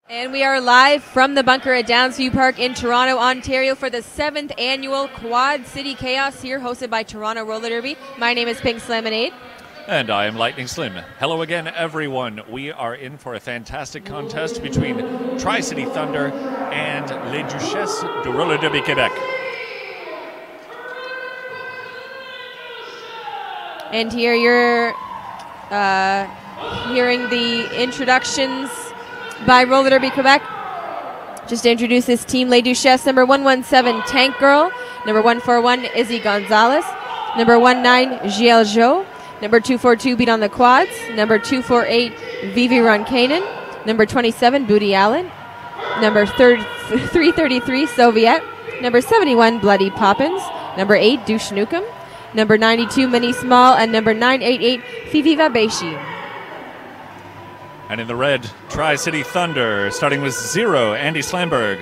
And we are live from the bunker at Downsview Park in Toronto, Ontario for the 7th annual Quad City Chaos here, hosted by Toronto Roller Derby. My name is Pink Slaminade. And I am Lightning Slim. Hello again, everyone. We are in for a fantastic contest between Tri-City Thunder and Les Duchesses du Roller Derby Quebec. And here you're hearing the introductions by Roller Derby Quebec. Just to introduce this team: Les Duchesses, number 117, Tank Girl; number 141, Izzy Gonzalez; number 19, Giel Jo; number 242, Beat on the Quads; number 248, Vivi Ronkainen; number 27, Booty Allen; number 333, Soviet; number 71, Bloody Poppins; number 8, Douche Nukem; number 92, Mini Small; and number 988, Fifi Vabeshi. And in the red, Tri-City Thunder, starting with 0, Andy Slamberg;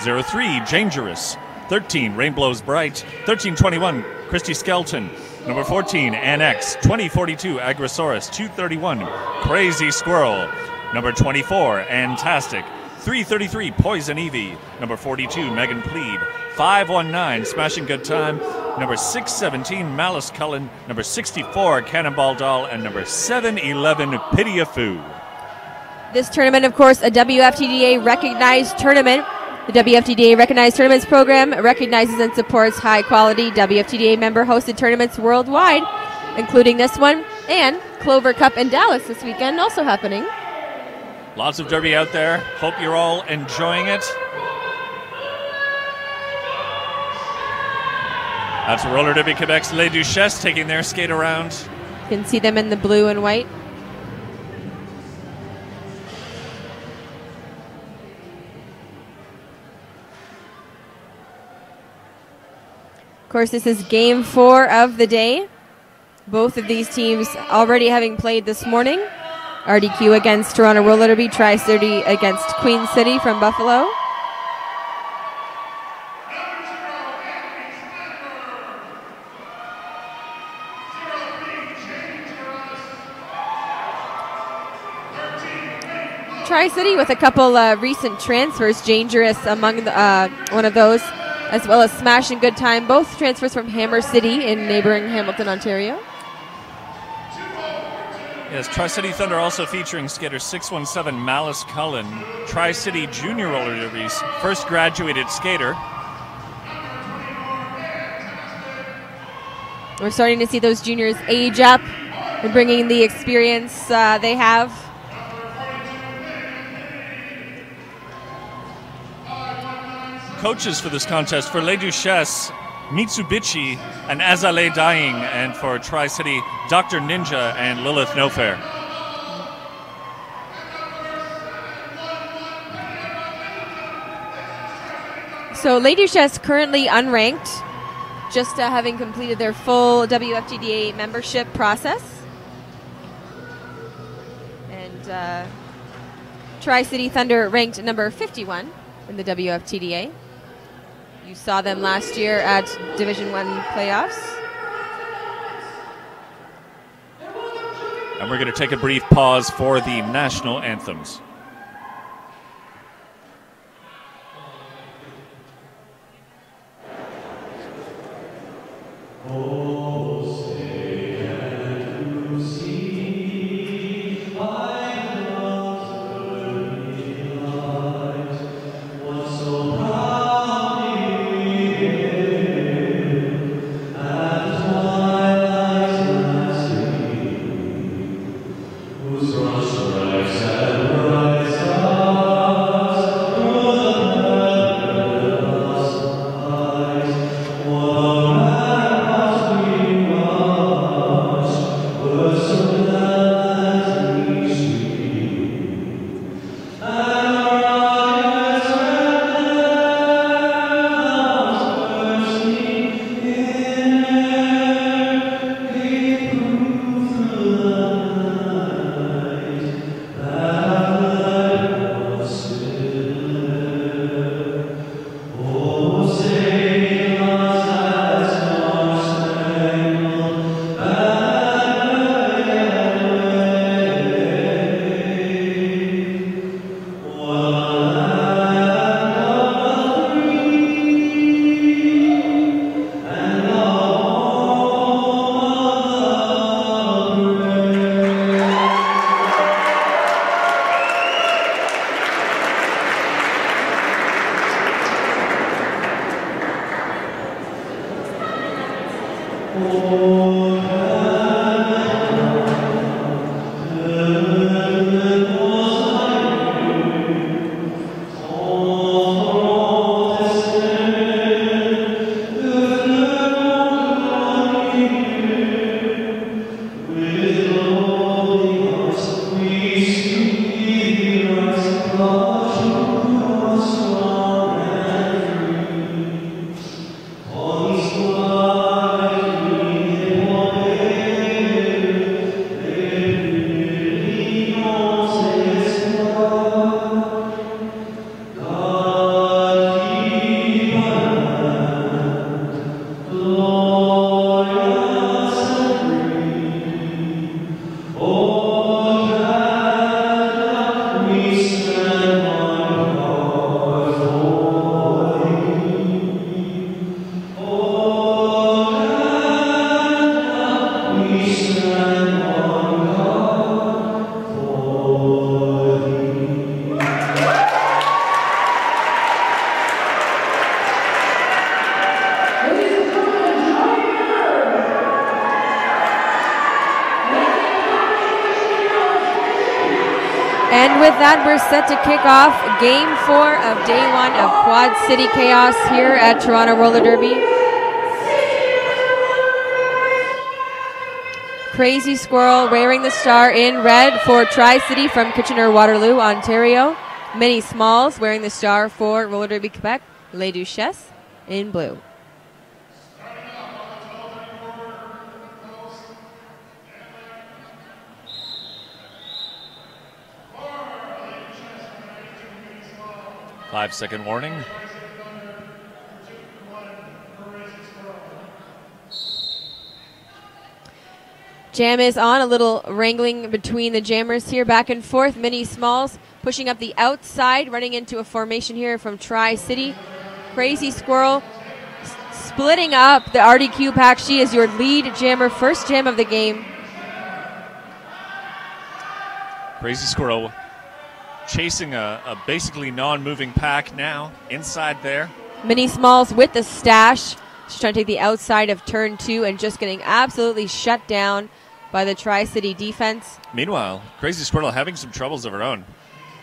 03, Dangerous; 13, Rainbow's Bright; 1321, Christy Skelton; number 14, Annex; 2042, Agrosaurus; 231, Crazy Squirrel; number 24, Antastic; 333, Poison Evie; number 42, Megan Plead; 519, Smashing Good Time; number 617, Malice Cullen; number 64, Cannonball Doll; and number 711, Pity a Foo. This tournament, of course, a WFTDA recognized tournament. The WFTDA Recognized Tournaments program recognizes and supports high-quality WFTDA member-hosted tournaments worldwide, including this one and Clover Cup in Dallas this weekend, also happening. Lots of derby out there. Hope you're all enjoying it. That's Roller Derby Quebec's Les Duchesses taking their skate around. You can see them in the blue and white. Of course, this is game 4 of the day. Both of these teams already having played this morning. RDQ against Toronto Roller Derby, Tri-City against Queen City from Buffalo. Tri-City with a couple recent transfers, Dangerous among the, one of those, as well as Smash and Good Time, both transfers from Hammer City in neighboring Hamilton, Ontario. Yes, Tri-City Thunder also featuring skater 617 Malice Cullen, Tri-City Junior Roller Derby's first graduated skater. We're starting to see those juniors age up and bringing the experience they have. Coaches for this contest: for Les Duchesses, Mitsubishi and Azalea Dying, and for Tri-City, Dr. Ninja and Lilith Nofair. So Les Duchesses currently unranked, just having completed their full WFTDA membership process. And Tri-City Thunder ranked number 51 in the WFTDA. You saw them last year at Division 1 playoffs. And we're going to take a brief pause for the national anthems. Whose rush strikes and And with that, we're set to kick off Game 4 of Day 1 of Quad City Chaos here at Toronto Roller Derby. Crazy Squirrel wearing the star in red for Tri-City from Kitchener-Waterloo, Ontario. Mini Smalls wearing the star for Roller Derby Quebec, Les Duchesses in blue. Five-second warning. Jam is on, a little wrangling between the jammers here, back and forth. Mini Smalls pushing up the outside, running into a formation here from Tri-City. Crazy Squirrel splitting up the RDQ pack. She is your lead jammer, first jam of the game. Crazy Squirrel chasing a basically non-moving pack now, inside there. Mini Smalls with the stash. She's trying to take the outside of turn 2 and just getting absolutely shut down by the Tri-City defense. Meanwhile, Crazy Squirrel having some troubles of her own.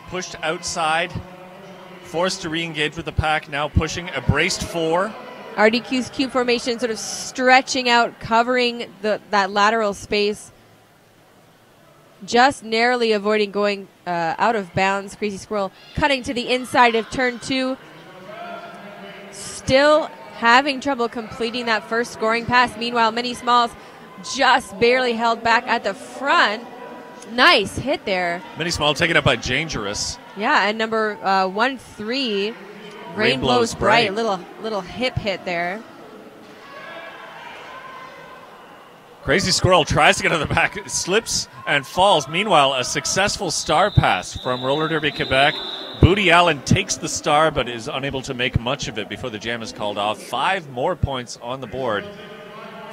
Pushed outside, forced to re-engage with the pack, now pushing a braced 4. RDQ's cube formation sort of stretching out, covering that lateral space. Just narrowly avoiding going out of bounds. Crazy Squirrel cutting to the inside of turn 2. Still having trouble completing that first scoring pass. Meanwhile, Mini Smalls just barely held back at the front. Nice hit there. Mini Small taken up by Dangerous. Yeah, and number 1-3, Rain Blows Bright. Little hip hit there. Crazy Squirrel tries to get on the back, slips and falls. Meanwhile, a successful star pass from Roller Derby Quebec. Booty Allen takes the star but is unable to make much of it before the jam is called off. 5 more points on the board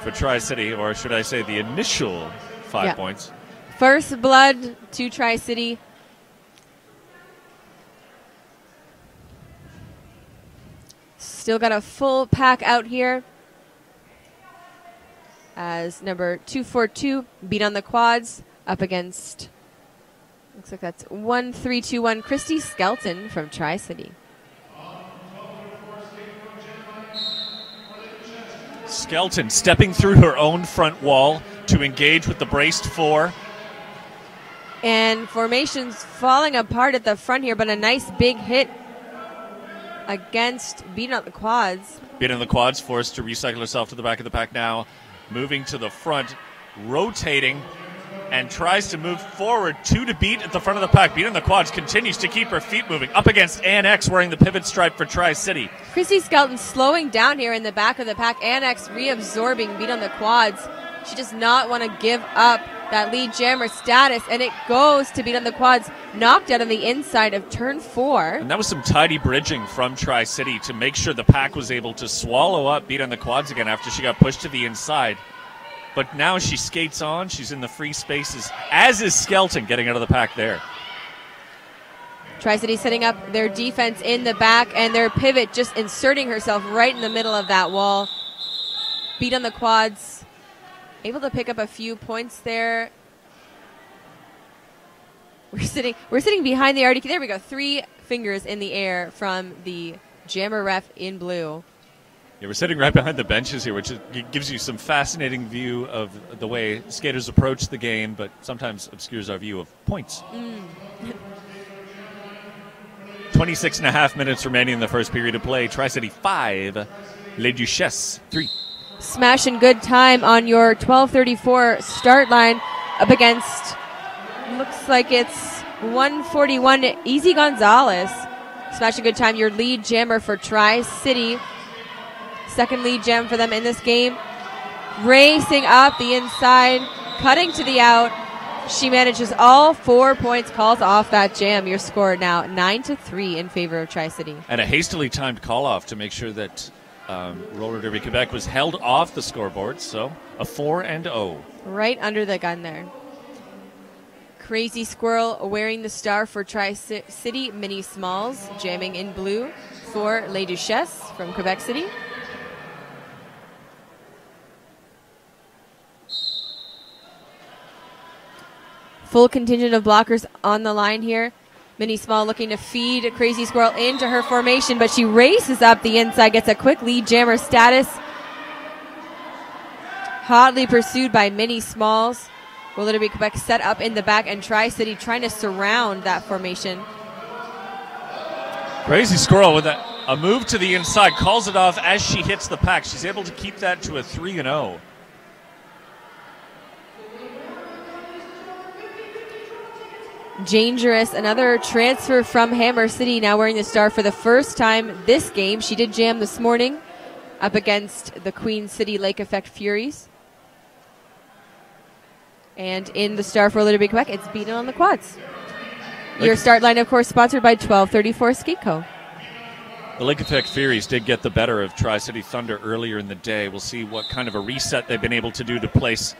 for Tri-City, or should I say the initial 5 points. First blood to Tri-City. Still got a full pack out here, as number 242 beat on the quads up against, looks like that's 1-3-2-1, Christy Skelton from Tri-City. Skelton stepping through her own front wall to engage with the braced 4. And formations falling apart at the front here, but a nice big hit against beating on the quads. Beating on the quads, forced to recycle herself to the back of the pack now. Moving to the front, rotating, and tries to move forward. 2 to beat at the front of the pack. Beat on the quads, continues to keep her feet moving. Up against Annex wearing the pivot stripe for Tri-City. Christy Skelton slowing down here in the back of the pack. Annex reabsorbing beat on the quads. She does not want to give up that lead jammer status, and it goes to beat on the quads. Knocked out on the inside of turn 4. And that was some tidy bridging from Tri-City to make sure the pack was able to swallow up beat on the quads again after she got pushed to the inside. But now she skates on. She's in the free spaces, as is Skelton getting out of the pack there. Tri-City setting up their defense in the back, and their pivot just inserting herself right in the middle of that wall. Beat on the quads. Able to pick up a few points there. We're sitting behind the RDQ. There we go. 3 fingers in the air from the jammer ref in blue. Yeah, we're sitting right behind the benches here, which gives you some fascinating view of the way skaters approach the game, but sometimes obscures our view of points. 26 and a half minutes remaining in the first period of play. Tri-City 5, Les Duchesses 3. Smash and good time on your 12:34 start line up against, looks like it's 141, Easy Gonzalez. Smash and good time, your lead jammer for Tri-City. Second lead jam for them in this game. Racing up the inside, cutting to the out. She manages all 4 points, calls off that jam. Your score now 9-3 in favor of Tri-City. And a hastily timed call off to make sure that Roller Derby Quebec was held off the scoreboard. So a 4-0. Right under the gun there. Crazy Squirrel wearing the star for Tri-City, Mini Smalls jamming in blue for Les Duchesses from Quebec City. Full contingent of blockers on the line here. Mini Small looking to feed Crazy Squirrel into her formation, but she races up the inside, gets a quick lead jammer status. Hotly pursued by Mini Smalls. Roller Derby Quebec set up in the back, and Tri-City trying to surround that formation. Crazy Squirrel with a move to the inside, calls it off as she hits the pack. She's able to keep that to a 3-0. Dangerous, another transfer from Hammer City, now wearing the star for the first time this game. She did jam this morning up against the Queen City Lake Effect Furies. And in the star for Roller Derby Quebec, it's beaten on the quads. Your start line, of course, sponsored by 1234 Skate Co. The Lake Effect Furies did get the better of Tri-City Thunder earlier in the day. We'll see what kind of a reset they've been able to do to place.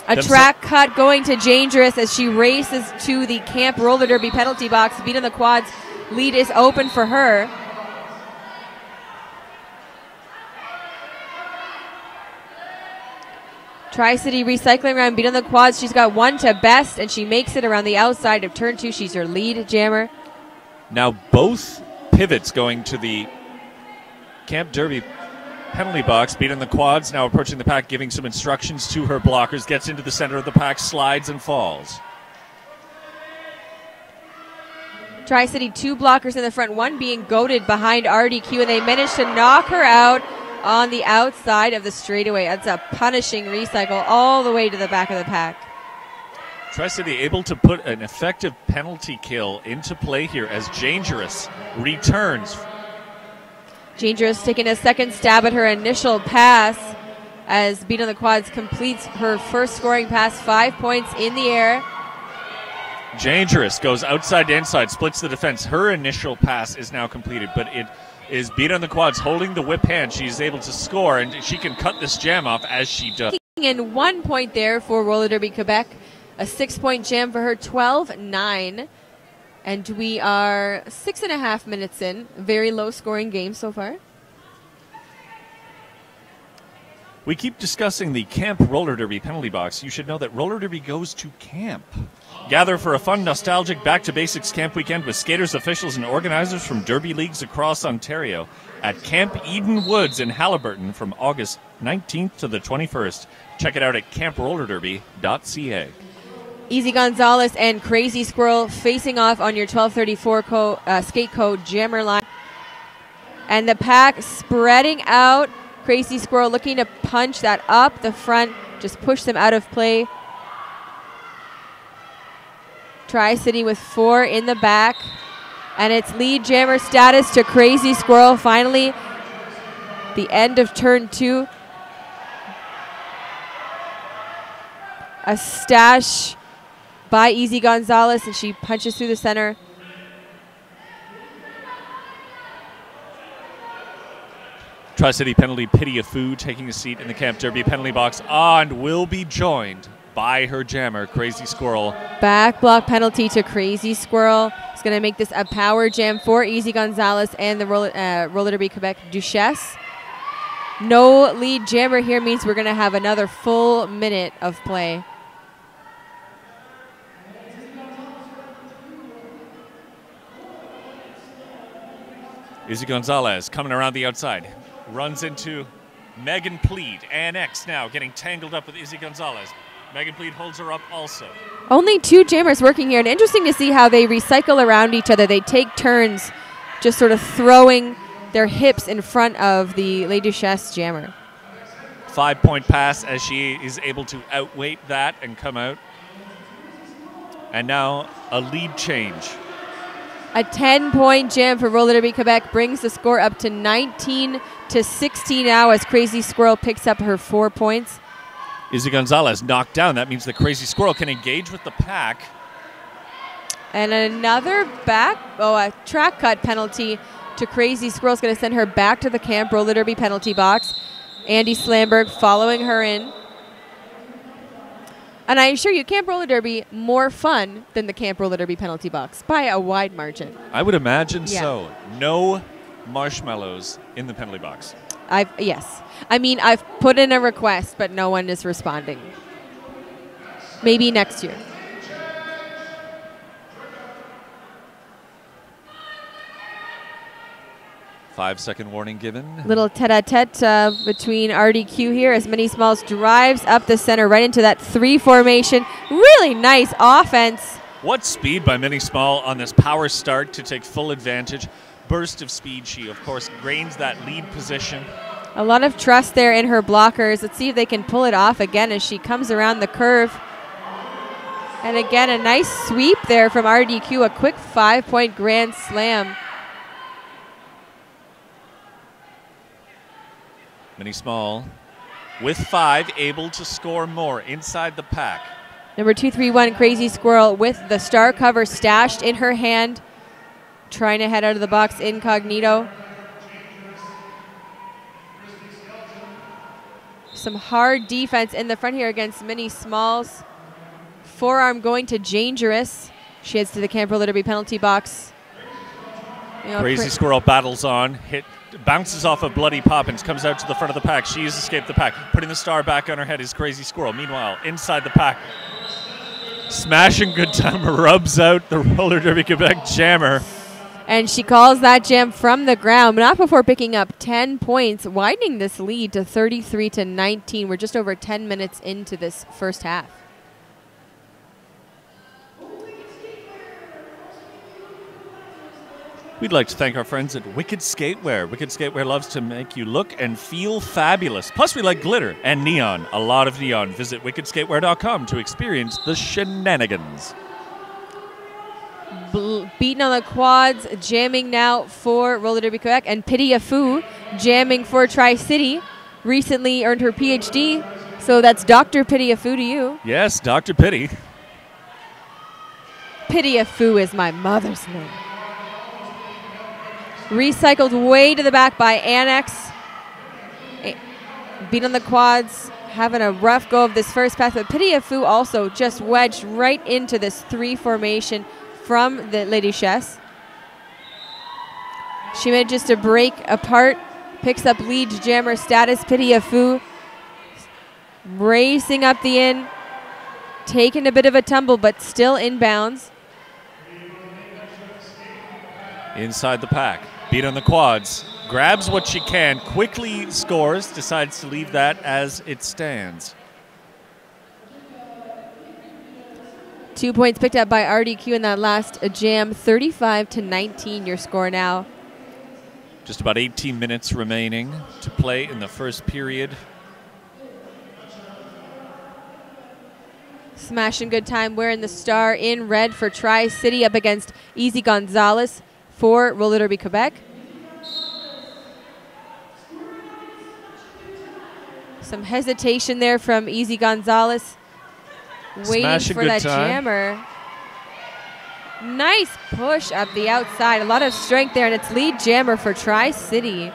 A track cut going to Dangerous as she races to the Camp Roller Derby penalty box. Beat on the quads. Lead is open for her. Tri-City recycling around, beat on the quads. She's got one to best, and she makes it around the outside of turn 2. She's her lead jammer. Now both pivots going to the Camp Derby penalty box, beat on the quads, now approaching the pack, giving some instructions to her blockers, gets into the center of the pack, slides and falls. Tri-City 2 blockers in the front, one being goaded behind RDQ, and they managed to knock her out on the outside of the straightaway. That's a punishing recycle all the way to the back of the pack. Tri-City able to put an effective penalty kill into play here as Dangerous returns. Dangerous taking a second stab at her initial pass as Beat on the Quads completes her first scoring pass, 5 points in the air. Dangerous goes outside to inside, splits the defense. Her initial pass is now completed, but it is Beat on the Quads holding the whip hand. She's able to score, and she can cut this jam off as she does. In 1 point there for Roller Derby Quebec. A 6-point jam for her, 12-9. And we are 6.5 minutes in. Very low scoring game so far. We keep discussing the Camp Roller Derby penalty box. You should know that Roller Derby goes to camp. Gather for a fun, nostalgic back-to-basics camp weekend with skaters, officials, and organizers from derby leagues across Ontario at Camp Eden Woods in Haliburton from August 19th to the 21st. Check it out at camprollerderby.ca. Easy Gonzalez and Crazy Squirrel facing off on your 1234 skate code jammer line. And the pack spreading out. Crazy Squirrel looking to punch that up the front, just push them out of play. Tri-City with 4 in the back. And it's lead jammer status to Crazy Squirrel. Finally, the end of turn 2. A stash by Easy Gonzalez, and she punches through the center. Tri-City penalty Pity of Food taking a seat in the Camp Derby penalty box and will be joined by her jammer, Crazy Squirrel. Back block penalty to Crazy Squirrel. It's going to make this a power jam for Easy Gonzalez and the Roller Derby Quebec Duchesses. No lead jammer here means we're going to have another full minute of play. Izzy Gonzalez coming around the outside. runs into Megan Pleat. Annex now getting tangled up with Izzy Gonzalez. Megan Pleat holds her up also. Only 2 jammers working here, and interesting to see how they recycle around each other. They take turns just sort of throwing their hips in front of the Les Duchesses jammer. 5-point pass as she is able to outweight that and come out. And now a lead change. A 10-point jam for Roller Derby Quebec brings the score up to 19-16 now as Crazy Squirrel picks up her 4 points. Izzy Gonzalez knocked down. That means the Crazy Squirrel can engage with the pack. And another a track cut penalty to Crazy Squirrel is going to send her back to the Camp Roller Derby penalty box. Andy Slamberg following her in. And I assure you, Camp Roller Derby, more fun than the Camp Roller Derby penalty box by a wide margin. I would imagine so. No marshmallows in the penalty box. Yes. I mean, I've put in a request, but no one is responding. Maybe next year. Five-second warning given. Little tete-a-tete between RDQ here as Minnie Smalls drives up the center right into that 3 formation. Really nice offense. What speed by Minnie Small on this power start to take full advantage. Burst of speed. She, of course, gains that lead position. A lot of trust there in her blockers. Let's see if they can pull it off again as she comes around the curve. And again, a nice sweep there from RDQ. A quick 5-point grand slam. Minnie Small with 5, able to score more inside the pack. Number 231, Crazy Squirrel with the star cover stashed in her hand. Trying to head out of the box incognito. Some hard defense in the front here against Minnie Smalls. Forearm going to Dangerous. She heads to the Camp Roller Derby penalty box. Crazy Squirrel battles on, bounces off of Bloody Poppins, comes out to the front of the pack. She has escaped the pack. Putting the star back on her head is Crazy Squirrel. Meanwhile, inside the pack, Smashing Good Time rubs out the Roller Derby Quebec jammer. And she calls that jam from the ground, but not before picking up 10 points, widening this lead to 33-19. We're just over 10 minutes into this first half. We'd like to thank our friends at Wicked Skatewear. Wicked Skatewear loves to make you look and feel fabulous. Plus, we like glitter and neon, a lot of neon. Visit wickedskatewear.com to experience the shenanigans. Beating on the quads, jamming now for Roller Derby Quebec, and Pity a Foo jamming for Tri-City. Recently earned her PhD, so that's Dr. Pity a Foo to you. Yes, Dr. Pity. Pity a Foo is my mother's name. Recycled way to the back by Annex. Beat on the quads, having a rough go of this first pass, but Pity a Foo also just wedged right into this 3 formation from the Les Duchesses. She manages to break apart, picks up lead jammer status. Pity a Foo racing up the in, taking a bit of a tumble, but still in bounds. Inside the pack, beat on the quads, grabs what she can, quickly scores, decides to leave that as it stands. 2 points picked up by RDQ in that last jam, 35-19 your score now. Just about 18 minutes remaining to play in the first period. Smashing Good Time wearing the star in red for Tri-City up against Izzy Gonzalez for Roller Derby Quebec. Some hesitation there from Izzy Gonzalez. Waiting for that jammer. Nice push up the outside. A lot of strength there, and it's lead jammer for Tri-City.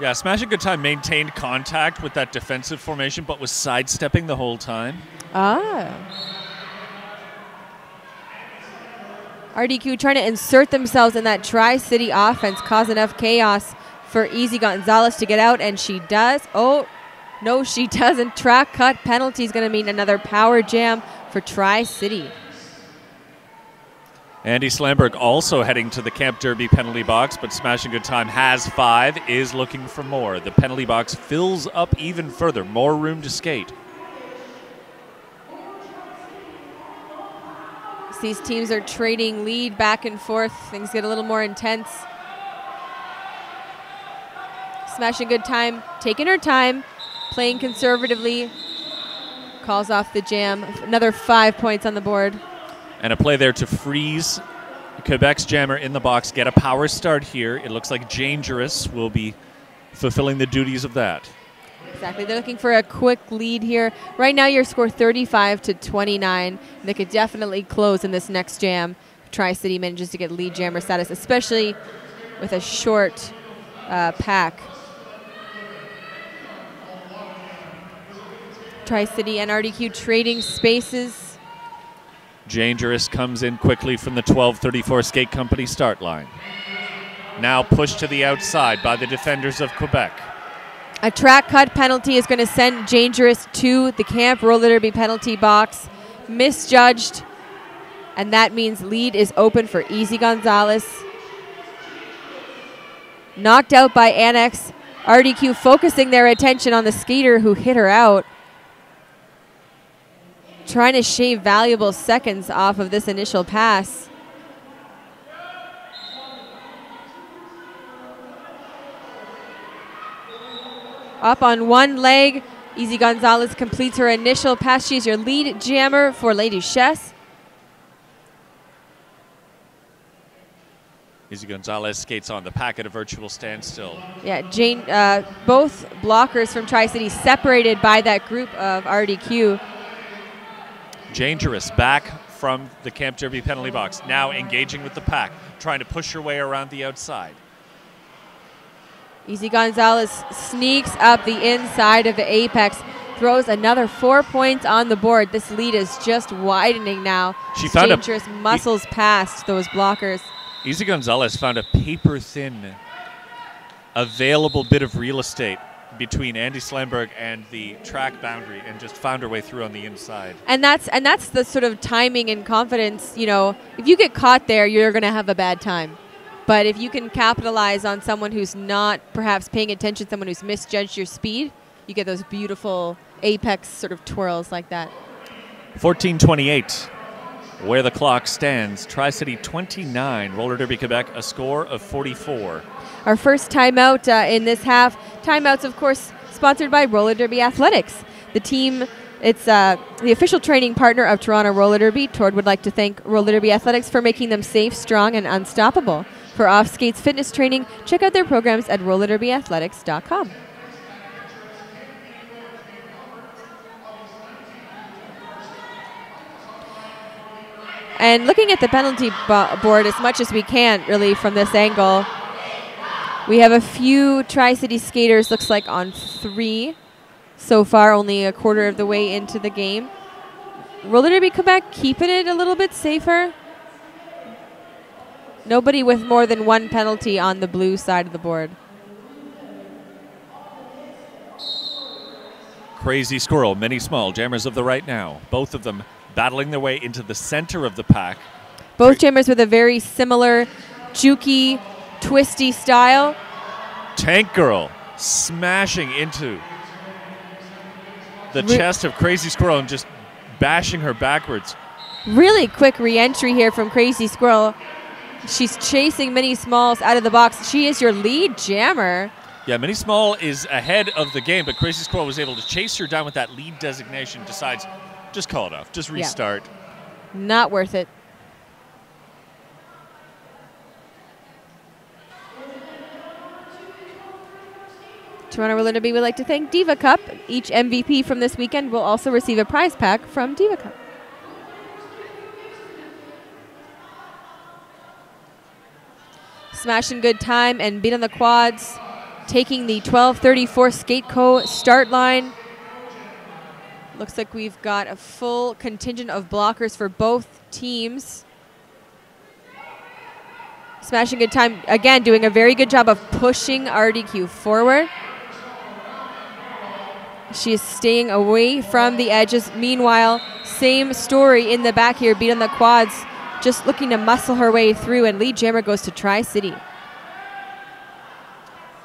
Yeah, Smashing Good Time maintained contact with that defensive formation, but was sidestepping the whole time. RDQ trying to insert themselves in that Tri-City offense, cause enough chaos for Izzy Gonzalez to get out, and she does. Oh, no, she doesn't. Track cut penalty is going to mean another power jam for Tri-City. Andy Slamberg also heading to the Camp Derby penalty box, but Smashing Good Time has 5, is looking for more. The penalty box fills up even further, more room to skate. These teams are trading lead back and forth. Things get a little more intense. Smashing Good Time, taking her time, playing conservatively. Calls off the jam. Another 5 points on the board. And a play there to freeze Quebec's jammer in the box, get a power start here. It looks like Dangerous will be fulfilling the duties of that. Exactly. They're looking for a quick lead here. Right now, your score 35-29. They could definitely close in this next jam. Tri-City manages to get lead jammer status, especially with a short pack. Tri-City and RDQ trading spaces. Dangerous comes in quickly from the 12:34 Skate Company start line. Now pushed to the outside by the defenders of Quebec. A track cut penalty is going to send Dangerous to the Camp Roller Derby penalty box. Misjudged, and that means lead is open for Easy Gonzalez. Knocked out by Annex. RDQ focusing their attention on the skater who hit her out. Trying to shave valuable seconds off of this initial pass. Up on one leg, Easy Gonzalez completes her initial pass. She's your lead jammer for Les Duchesses. Easy Gonzalez skates on the pack at a virtual standstill. Yeah, both blockers from Tri-City separated by that group of RDQ. Dangerous back from the Camp Derby penalty box, now engaging with the pack, trying to push her way around the outside. Easy Gonzalez sneaks up the inside of the apex, throws another 4 points on the board. This lead is just widening now. She found Dangerous muscles past those blockers. Easy Gonzalez found a paper-thin available bit of real estate between Andy Slamberg and the track boundary and just found her way through on the inside. And that's the sort of timing and confidence, you know, if you get caught there, you're going to have a bad time. But if you can capitalize on someone who's not perhaps paying attention, someone who's misjudged your speed, you get those beautiful apex sort of twirls like that. 14:28, where the clock stands. Tri-City 29, Roller Derby Quebec, a score of 44. Our first timeout in this half. Timeouts, of course, sponsored by Roller Derby Athletics. The team, it's the official training partner of Toronto Roller Derby. Tord would like to thank Roller Derby Athletics for making them safe, strong, and unstoppable. For off-skates fitness training, check out their programs at rollerderbyathletics.com. And looking at the penalty board as much as we can, really, from this angle, we have a few Tri-City skaters, looks like on 3 so far, only a quarter of the way into the game. Roller Derby Quebec keeping it a little bit safer. Nobody with more than 1 penalty on the blue side of the board. Crazy Squirrel, Mini Small, jammers of the right now. Both of them battling their way into the center of the pack. Both jammers with a very similar jukey, twisty style. Tank Girl smashing into the chest of Crazy Squirrel and just bashing her backwards. Really quick re-entry here from Crazy Squirrel. She's chasing Mini Smalls out of the box. She is your lead jammer. Yeah, Mini Small is ahead of the game, but Crazy Squirrel was able to chase her down with that lead designation, decides, just call it off, just restart. Yeah. Not worth it. Toronto Roller Derby would like to thank Diva Cup. Each MVP from this weekend will also receive a prize pack from Diva Cup. Smashing Good Time and Beat on the Quads, taking the 12:34 Skate Co. start line. Looks like we've got a full contingent of blockers for both teams. Smashing Good Time, again, doing a very good job of pushing RDQ forward. She is staying away from the edges. Meanwhile, same story in the back here. Beat on the Quads, just looking to muscle her way through, and lead jammer goes to Tri-City.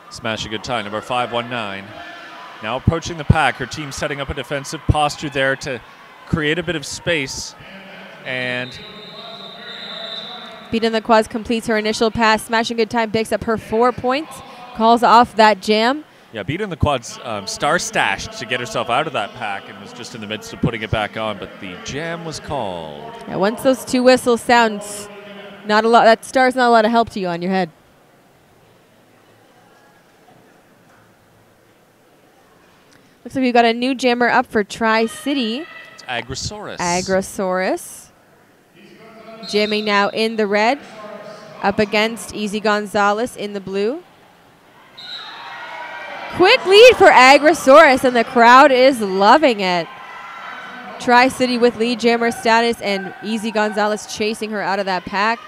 Smash a good time, number 519. Now approaching the pack, her team setting up a defensive posture there to create a bit of space. And Beat in the Quads completes her initial pass. Smashing Good Time picks up her 4 points, calls off that jam. Yeah, Beat in the Quads star stashed to get herself out of that pack and was just in the midst of putting it back on, but the jam was called. Yeah, once those 2 whistles sound, not a lot. That star's not a lot of help to you on your head. Looks like we've got a new jammer up for Tri-City. It's Agrosaurus. Agrosaurus. Jamming now in the red, up against Easy Gonzalez in the blue. Quick lead for Agrosaurus, and the crowd is loving it. Tri-City with lead jammer status, and Easy Gonzalez chasing her out of that pack.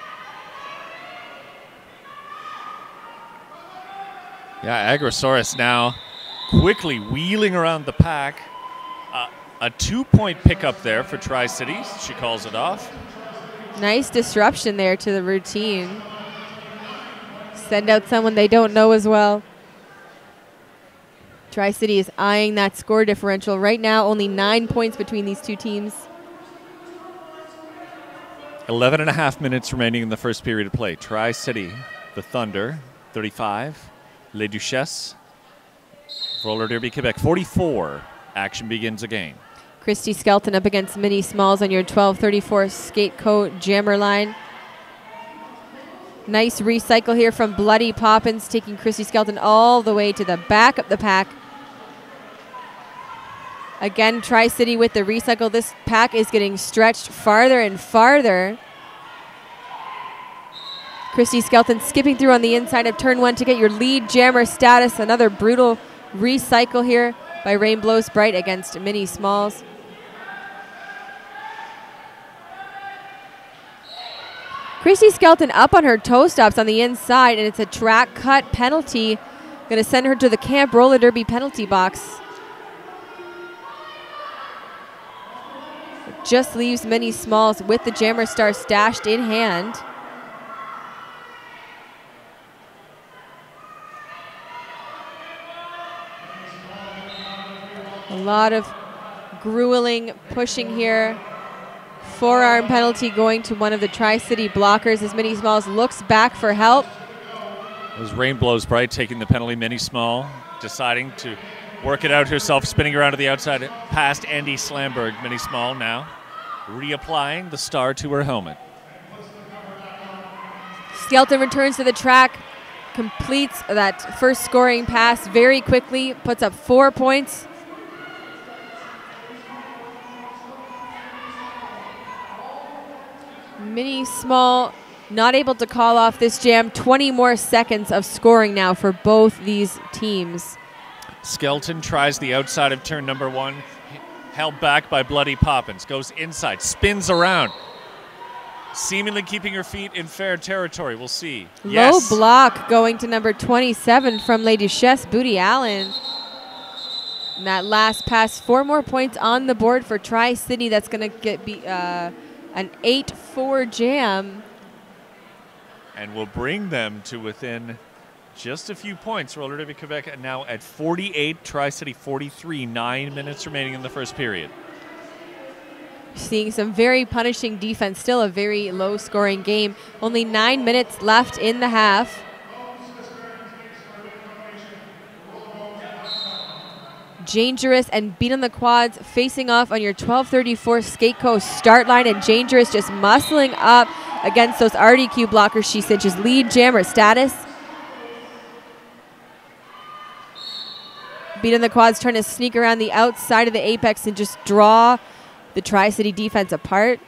Yeah, Agrosaurus now quickly wheeling around the pack. A 2-point pickup there for Tri-City. She calls it off. Nice disruption there to the routine. Send out someone they don't know as well. Tri-City is eyeing that score differential. Right now, only 9 points between these two teams. 11.5 minutes remaining in the first period of play. Tri-City, the Thunder, 35. Les Duchesses, Roller Derby Quebec, 44. Action begins again. Christy Skelton up against Minnie Smalls on your 12:34 skate coat jammer line. Nice recycle here from Bloody Poppins, taking Christy Skelton all the way to the back of the pack. Again, Tri-City with the recycle. This pack is getting stretched farther and farther. Christy Skelton skipping through on the inside of turn 1 to get your lead jammer status. Another brutal recycle here by Rain Blows Bright against Minnie Smalls. Christy Skelton up on her toe stops on the inside, and it's a track cut penalty. Going to send her to the Camp Roller Derby penalty box. It just leaves Minnie Smalls with the jammer star stashed in hand. A lot of grueling pushing here. Forearm penalty going to one of the Tri-City blockers as Minnie Smalls looks back for help. It was Rain Blows Bright taking the penalty. Minnie Small deciding to work it out herself, spinning around to the outside past Andy Slamberg. Minnie Small now reapplying the star to her helmet. Skelton returns to the track, completes that first scoring pass very quickly, puts up 4 points. Minnie Small not able to call off this jam. 20 more seconds of scoring now for both these teams. Skelton tries the outside of turn number 1, held back by Bloody Poppins, goes inside, spins around, seemingly keeping her feet in fair territory. We'll see. Low block going to number 27 from Les Duchesses, Booty Allen. And that last pass, 4 more points on the board for Tri-City. That's going to get an 8-4 jam. And will bring them to within just a few points. Roller Derby Quebec now at 48, Tri-City 43, 9 minutes remaining in the first period. Seeing some very punishing defense, still a very low scoring game. Only 9 minutes left in the half. Dangerous and Beat on the Quads facing off on your 12:34 skate coast start line, and Dangerous just muscling up against those RDQ blockers. She cinches lead jammer status. Beat on the Quads trying to sneak around the outside of the apex and just draw the Tri-City defense apart.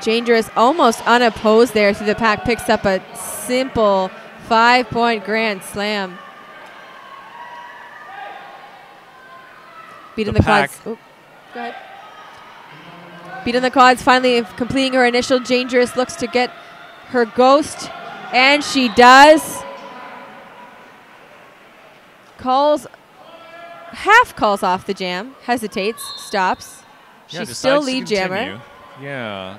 Dangerous almost unopposed there through the pack, picks up a simple 5-point grand slam. Beat on the Quads. Oh, go ahead. Beat on the Quads finally completing her initial. Dangerous looks to get her ghost, and she does. Half calls off the jam, hesitates, stops. She's still decides to lead continue. jammer. Yeah.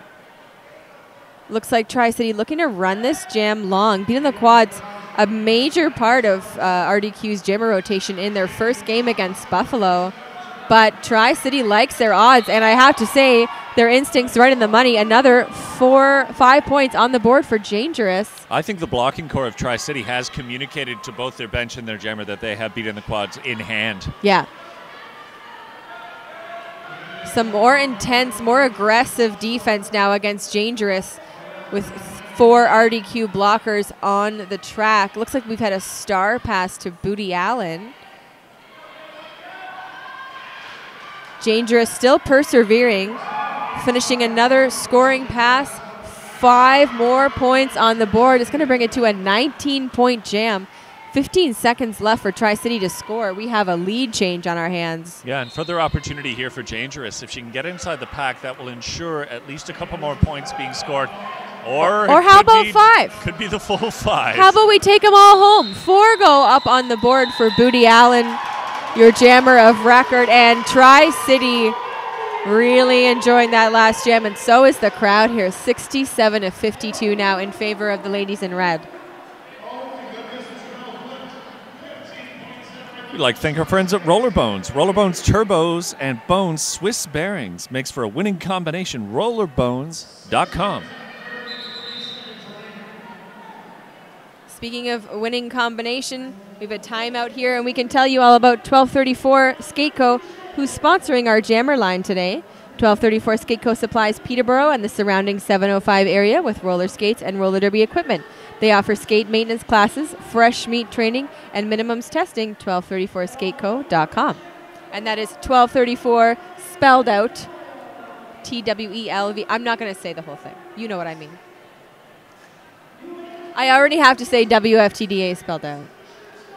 Looks like Tri-City looking to run this jam long. Beating the quads, a major part of RDQ's jammer rotation in their first game against Buffalo. But Tri-City likes their odds, and I have to say, their instincts right in the money. Another 5 points on the board for Dangerous. I think the blocking core of Tri-City has communicated to both their bench and their jammer that they have beaten the quads in hand. Yeah. Some more intense, more aggressive defense now against Dangerous with 4 RDQ blockers on the track. Looks like we've had a star pass to Booty Allen. Dangerous still persevering, finishing another scoring pass. 5 more points on the board. It's going to bring it to a 19-point jam. 15 seconds left for Tri-City to score. We have a lead change on our hands. Yeah, and further opportunity here for Dangerous. If she can get inside the pack, that will ensure at least a couple more points being scored. Or how about 5? Could be the full 5. How about we take them all home? 4 go up on the board for Booty Allen, your jammer of record, and Tri-City really enjoying that last jam, and so is the crowd here. 67-52 now in favor of the ladies in red. We'd like to thank our friends at Rollerbones. Rollerbones turbos and Bones Swiss bearings makes for a winning combination. Rollerbones.com. Speaking of winning combination, we have a timeout here, and we can tell you all about 1234 Skateco, who's sponsoring our jammer line today. 1234 Skateco supplies Peterborough and the surrounding 705 area with roller skates and roller derby equipment. They offer skate maintenance classes, fresh meat training, and minimums testing. 1234skateco.com. And that is 1234 spelled out TWELV. I'm not going to say the whole thing. You know what I mean. I already have to say WFTDA spelled out.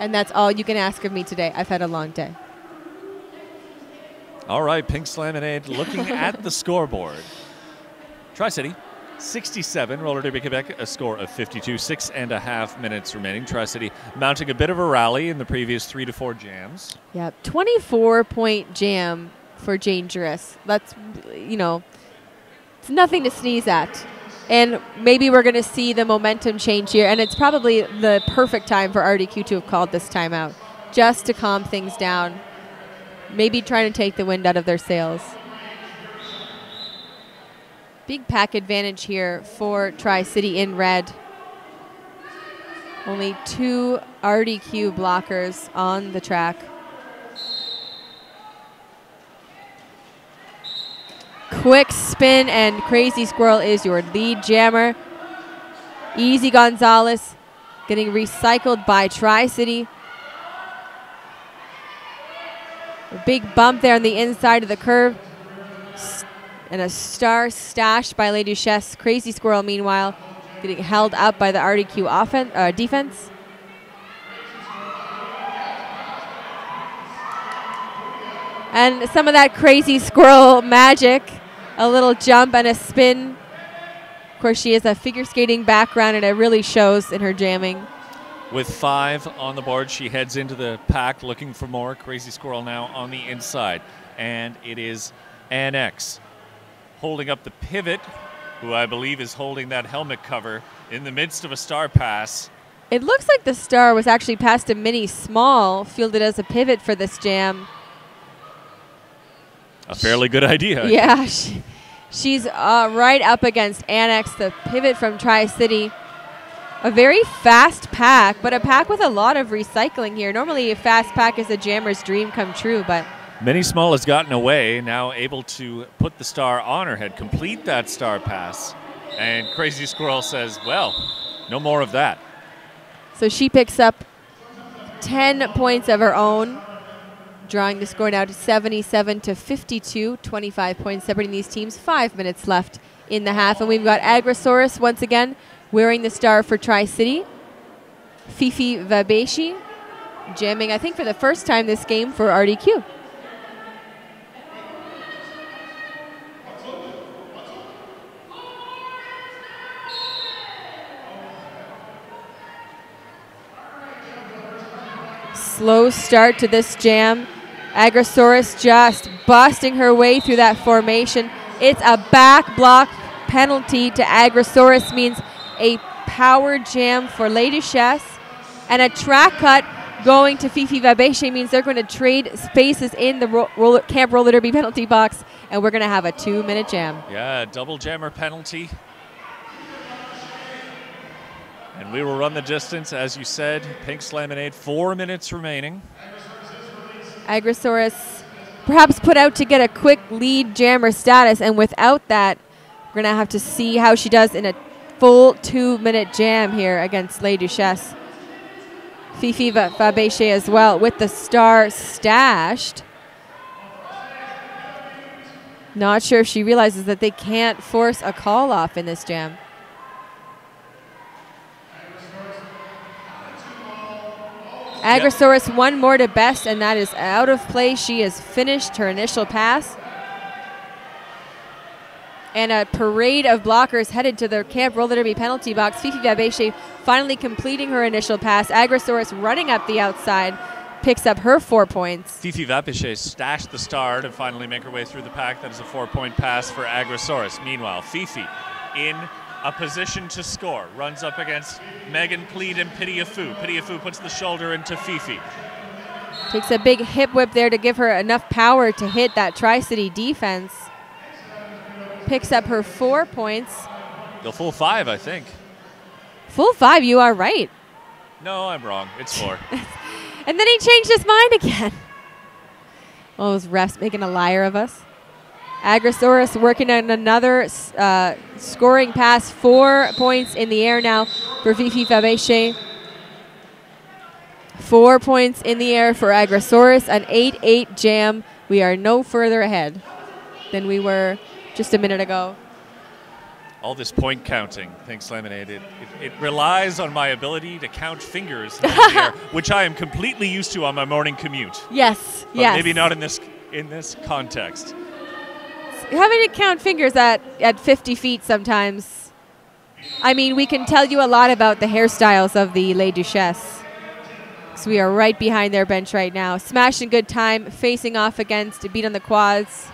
And that's all you can ask of me today. I've had a long day. All right, Pink Slaminade looking at the scoreboard. Tri-City, 67. Roller Derby Quebec, a score of 52. 6.5 minutes remaining. Tri-City mounting a bit of a rally in the previous 3 to 4 jams. Yeah, 24-point jam for Dangerous. That's, it's nothing to sneeze at. And maybe we're going to see the momentum change here. And it's probably the perfect time for RDQ to have called this timeout, just to calm things down. Maybe trying to take the wind out of their sails. Big pack advantage here for Tri-City in red. Only 2 RDQ blockers on the track. Quick spin, and Crazy Squirrel is your lead jammer. Easy Gonzalez getting recycled by Tri-City. A big bump there on the inside of the curve. And a star stashed by Les Duchesses. Crazy Squirrel, meanwhile, getting held up by the RDQ defense. And some of that Crazy Squirrel magic. A little jump and a spin. Of course, she has a figure skating background, and it really shows in her jamming. With 5 on the board, she heads into the pack looking for more. Crazy Squirrel now on the inside. And it is Annex holding up the pivot, who I believe is holding that helmet cover in the midst of a star pass. It looks like the star was actually passed to Minnie Small, fielded as a pivot for this jam. A fairly good idea. Yeah, she's right up against Annex, the pivot from Tri-City. A very fast pack, but a pack with a lot of recycling here. Normally a fast pack is a jammer's dream come true, but... Minnie Small has gotten away, now able to put the star on her head, complete that star pass. And Crazy Squirrel says, well, no more of that. So she picks up 10 points of her own, drawing the score now to 77-52, 25 points separating these teams. 5 minutes left in the half, and we've got Agrosaurus once again wearing the star for Tri-City. Fifi Vabeshi jamming, I think, for the first time this game for RDQ. Slow start to this jam Agrosaurus just busting her way through that formation. It's a back block penalty to Agrosaurus, means a power jam for Les Duchesses, and a track cut going to Fifi Vabeche means they're going to trade spaces in the Camp Roller Derby penalty box, and we're going to have a 2-minute jam. Yeah, double jammer penalty. And we will run the distance, as you said. Pink Slaminade, 4 minutes remaining. Agrosaurus perhaps put out to get a quick lead jammer status, and without that, we're going to have to see how she does in a full 2-minute jam here against Les Duchesses. Fifi Vabeche as well with the star stashed. Not sure if she realizes that they can't force a call off in this jam. Agrosaurus one more to best, and that is out of play. She has finished her initial pass. And a parade of blockers headed to the Camp Roller Derby penalty box. Fifi Vabeche finally completing her initial pass. Agrosaurus running up the outside, picks up her 4 points. Fifi Vabeche stashed the star to finally make her way through the pack. That is a 4-point pass for Agrosaurus. Meanwhile, Fifi in a position to score. Runs up against Megan Plead and Pidiafu. Pidiafu puts the shoulder into Fifi. Takes a big hip whip there to give her enough power to hit that Tri-City defense. Picks up her 4 points. The full 5, I think. Full 5, you are right. No, I'm wrong. It's 4. And then he changed his mind again. Well, those refs making a liar of us. Agrosaurus working on another scoring pass. 4 points in the air now for Fifi Vabeche. 4 points in the air for Agrosaurus. An 8-8 jam. We are no further ahead than we were just a minute ago. All this point counting, Pink Slaminade, it relies on my ability to count fingers in the air, which I am completely used to on my morning commute. Yes, but yes. Maybe not in this context. Having to count fingers at 50 feet sometimes. I mean, we can tell you a lot about the hairstyles of the Les Duchesses. So we are right behind their bench right now. Smashing good time, facing off against a beat on the quads.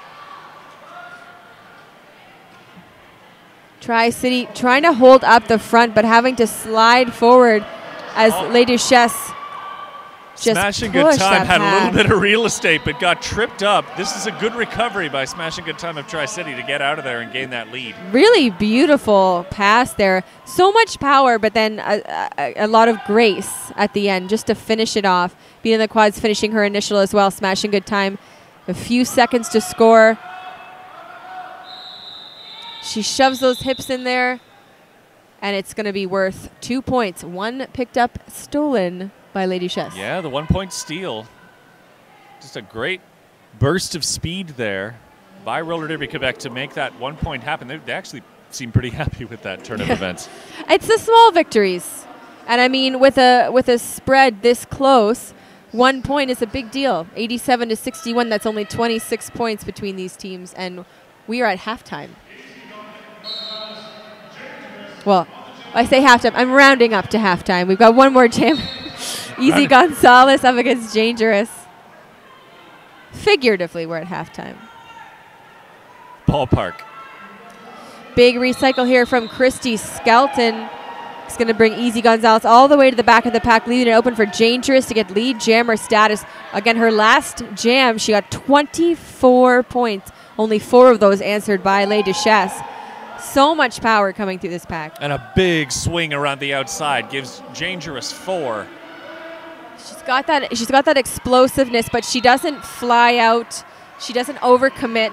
Tri-City trying to hold up the front, but having to slide forward as Les Duchesses just Smashing Good Time had path. a little bit of real estate, but got tripped up. This is a good recovery by Smashing Good Time of Tri-City to get out of there and gain that lead. Really beautiful pass there. So much power, but then a lot of grace at the end just to finish it off. Beating the quads, finishing her initial as well. Smashing Good Time. A few seconds to score. She shoves those hips in there, and it's going to be worth 2 points. 1 picked up, stolen by Les Duchesses. Yeah, the 1-point steal. Just a great burst of speed there by Roller Derby Quebec to make that 1 point happen. They actually seem pretty happy with that turn of events. It's the small victories. And I mean, with a spread this close, 1 point is a big deal. 87-61, that's only 26 points between these teams, and we are at halftime. Well, I say halftime. I'm rounding up to halftime. We've got one more jam. Easy Gonzalez up against Dangerous. Figuratively, we're at halftime. Ballpark. Big recycle here from Christy Skelton. It's going to bring Easy Gonzalez all the way to the back of the pack, leaving it open for Dangerous to get lead jammer status. Again, her last jam, she got 24 points. Only 4 of those answered by Les Duchesses. So much power coming through this pack. And a big swing around the outside gives Dangerous 4. She's got that explosiveness, but she doesn't fly out. She doesn't overcommit.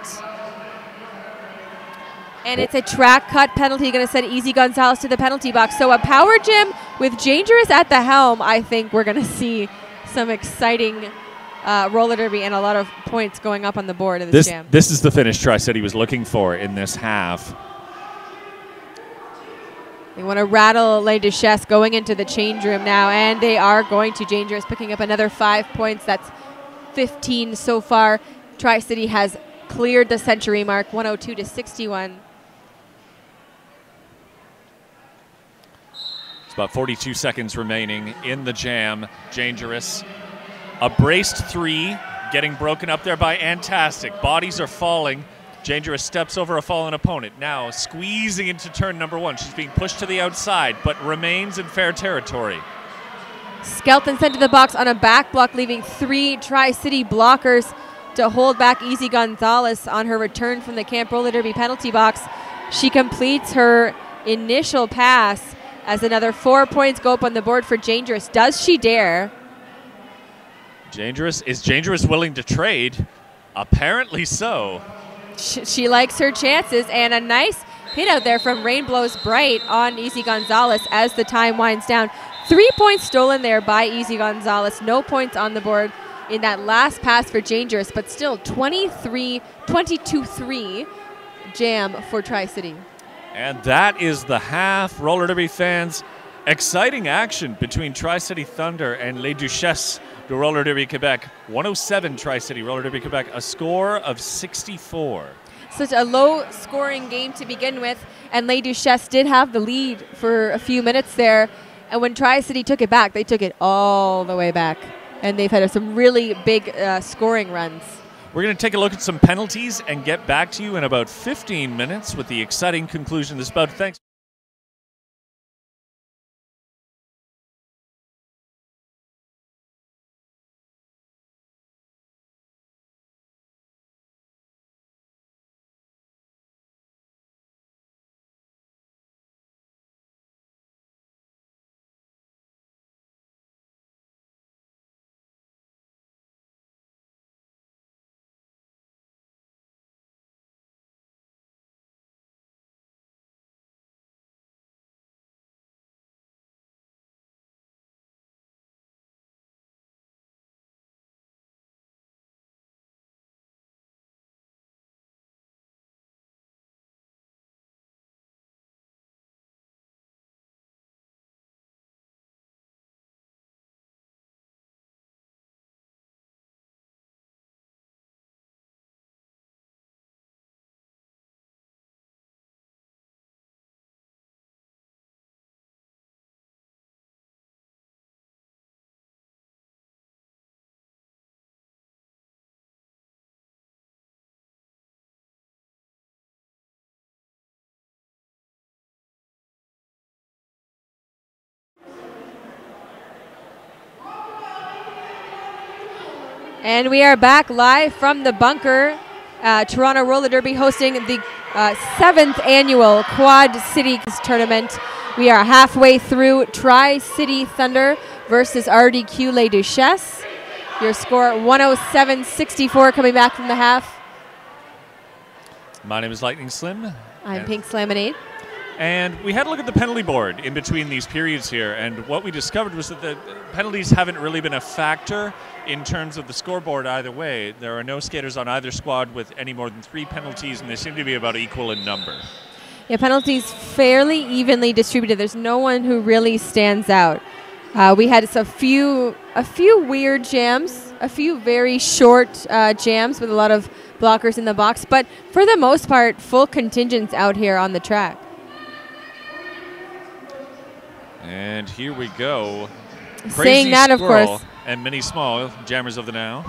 And it's a track cut penalty, going to send Easy Gonzalez to the penalty box. So a power jam with Dangerous at the helm. I think we're going to see some exciting roller derby and a lot of points going up on the board in this jam. This is the finish Tri-City was looking for in this half. They want to rattle Les Duchesses going into the change room now, and they are going to. Dangerous picking up another 5 points. That's 15 so far. Tri-City has cleared the century mark, 102-61. It's about 42 seconds remaining in the jam. Dangerous. A braced 3, getting broken up there by Antastic. Bodies are falling. Dangerous steps over a fallen opponent. Now squeezing into turn number 1. She's being pushed to the outside, but remains in fair territory. Skelton sent to the box on a back block, leaving 3 Tri-City blockers to hold back Easy Gonzalez on her return from the Camp Roller Derby penalty box. She completes her initial pass as another 4 points go up on the board for Dangerous. Does she dare? Is Dangerous willing to trade? Apparently so. She likes her chances, and a nice hit out there from Rain Blows Bright on Easy Gonzalez as the time winds down. 3 points stolen there by Easy Gonzalez. No points on the board in that last pass for Dangerous, but still 22-3 jam for Tri-City. And that is the half. Roller Derby fans, exciting action between Tri-City Thunder and Les Duchesses de Roller Derby Quebec. 107 Tri-City Roller Derby Quebec, a score of 64. Such a low-scoring game to begin with, and Les Duchesses did have the lead for a few minutes there. And when Tri-City took it back, they took it all the way back. And they've had some really big scoring runs. We're going to take a look at some penalties and get back to you in about 15 minutes with the exciting conclusion of this bout. Thanks. And we are back live from the bunker. Toronto Roller Derby hosting the 7th annual Quad City tournament. We are halfway through Tri-City Thunder versus RDQ Les Duchesses. Your score 107-64 coming back from the half. My name is Lightning Slim. I'm Pink Slaminade. And we had a look at the penalty board in between these periods here, and what we discovered was that the penalties haven't really been a factor in terms of the scoreboard either way. There are no skaters on either squad with any more than 3 penalties, and they seem to be about equal in number. Yeah, penalties fairly evenly distributed. There's no one who really stands out. We had a few weird jams, a few very short jams with a lot of blockers in the box, but for the most part, full contingents out here on the track. And here we go. Saying that, of course, and Mini Small, jammers of the now.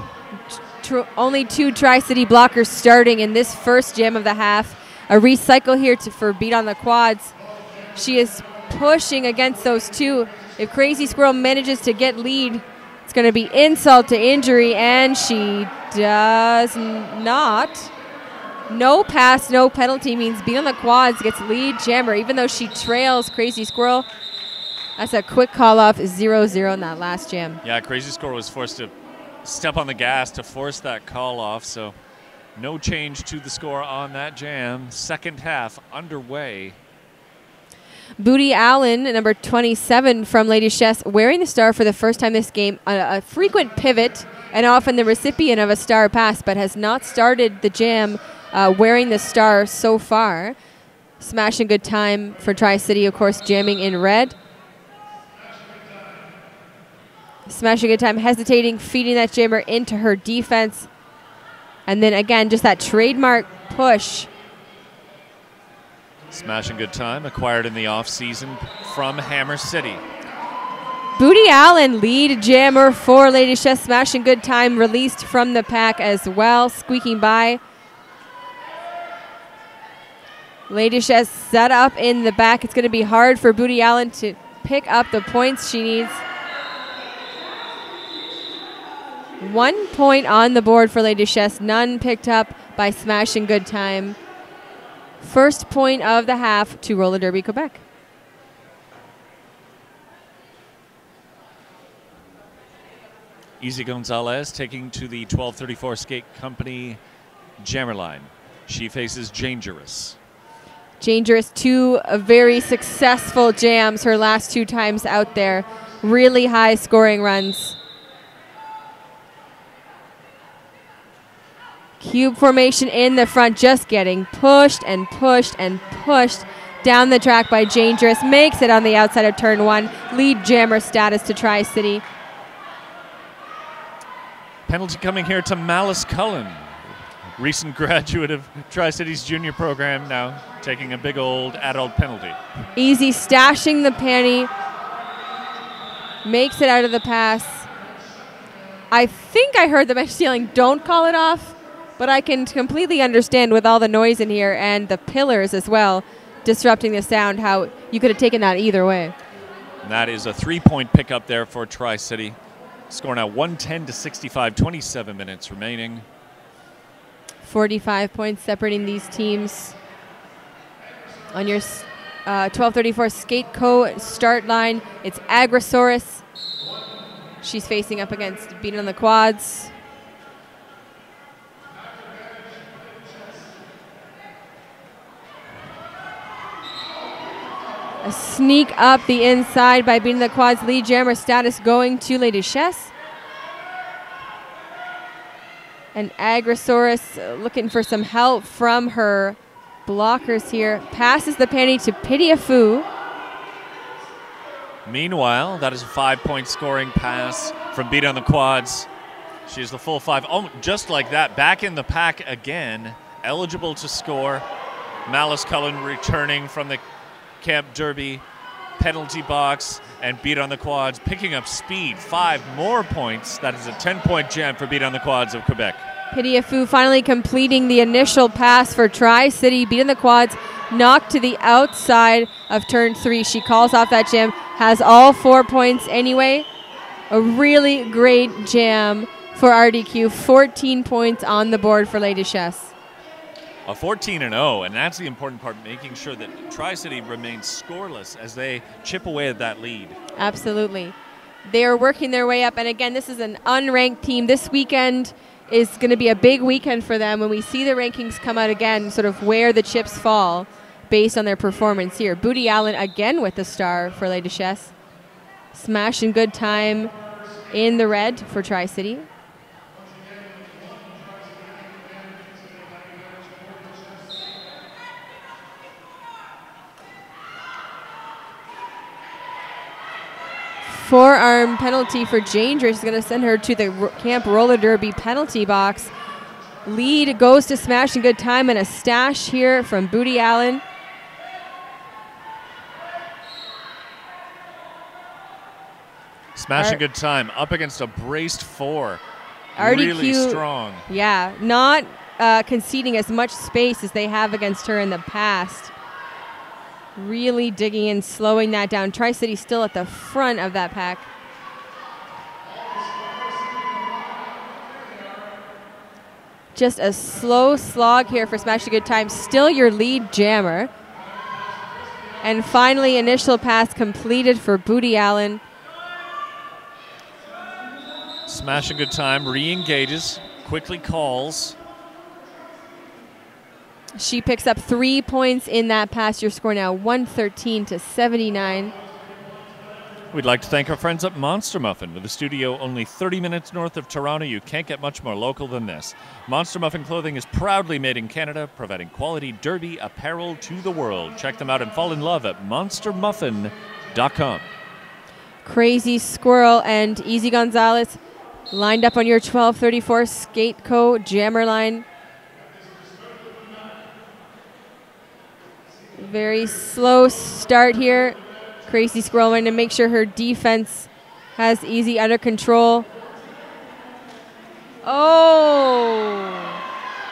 Only 2 Tri-City blockers starting in this first jam of the half. A recycle here for beat on the quads. She is pushing against those 2. If Crazy Squirrel manages to get lead, it's going to be insult to injury, and she does not. No pass, no penalty means beat on the quads gets lead jammer, even though she trails Crazy Squirrel. That's a quick call off, 0-0 in that last jam. Yeah, Crazy Squirrel was forced to step on the gas to force that call off, so no change to the score on that jam. Second half underway. Booty Allen, number 27 from Les Duchesses, wearing the star for the first time this game. A frequent pivot and often the recipient of a star pass, but has not started the jam wearing the star so far. Smashing good time for Tri-City, of course, jamming in red. Smashing good time, hesitating, feeding that jammer into her defense. And then again, just that trademark push. Smashing good time, acquired in the off-season from Hammer City. Booty Allen, lead jammer for Lady Chess, smashing good time, released from the pack as well, squeaking by. Lady Chess set up in the back. It's going to be hard for Booty Allen to pick up the points she needs. 1 point on the board for Lady Chess, none picked up by smashing good time. First point of the half to Roller Derby Quebec. Easy Gonzalez taking to the 1234 skate company jammer line. She faces Dangerous. Dangerous, two very successful jams her last 2 times out there. Really high scoring runs. Cube formation in the front, just getting pushed and pushed and pushed down the track by Dangerous. Makes it on the outside of turn 1. Lead jammer status to Tri-City. Penalty coming here to Malice Cullen. Recent graduate of Tri-City's junior program, now taking a big old adult penalty. Easy stashing the panty. Makes it out of the pass. I think I heard the bench yelling, "Don't call it off." But I can completely understand with all the noise in here and the pillars as well, disrupting the sound, how you could have taken that either way. And that is a 3-point pickup there for Tri-City. Score now 110 to 65, 27 minutes remaining. 45 points separating these teams. On your 1234 Skate Co. start line, it's Agrosaurus. She's facing up against Beat on the Quads. A sneak up the inside by Beating the Quads. Lead jammer status going to Les Duchesses. And Agrosaurus looking for some help from her blockers here. Passes the panty to Pidiafu. Meanwhile, that is a 5-point scoring pass from Beat on the Quads. She's the full 5. Oh, just like that, back in the pack again. Eligible to score. Malice Cullen returning from the Camp Derby penalty box, and Beat on the Quads picking up speed. 5 more points. That is a 10-point jam for Beat on the Quads of Quebec. Pidiafu finally completing the initial pass for Tri-City. Beat on the Quads, knocked to the outside of turn 3. She calls off that jam, has all 4 points anyway. A really great jam for RDQ. 14 points on the board for Les Duchesses. A 14-0, and that's the important part, making sure that Tri-City remains scoreless as they chip away at that lead. Absolutely. They are working their way up, and again, this is an unranked team. This weekend is going to be a big weekend for them when we see the rankings come out again, sort of where the chips fall based on their performance here. Booty Allen again with the star for Les Duchesses. Smash and good time in the red for Tri-City. Forearm penalty for Dangerous is going to send her to the Camp Roller Derby penalty box. Lead goes to Smash and good time, and a stash here from Booty Allen. Smash and good time up against a braced 4. RDQ, really strong. Yeah, not conceding as much space as they have against her in the past. Really digging in, slowing that down. Tri-City still at the front of that pack. Just a slow slog here for Smash a Good Time. Still your lead jammer. And finally, initial pass completed for Booty Allen. Smash a Good Time re-engages, quickly calls. She picks up 3 points in that pass. Your score now 113 to 79. We'd like to thank our friends at Monster Muffin. With a studio only 30 minutes north of Toronto, you can't get much more local than this. Monster Muffin clothing is proudly made in Canada, providing quality derby apparel to the world. Check them out and fall in love at monstermuffin.com. Crazy Squirrel and Easy Gonzalez lined up on your 1234 Skate Co. jammer line. Very slow start here. Crazy Squirrel wanting to make sure her defense has Easy under control. Oh!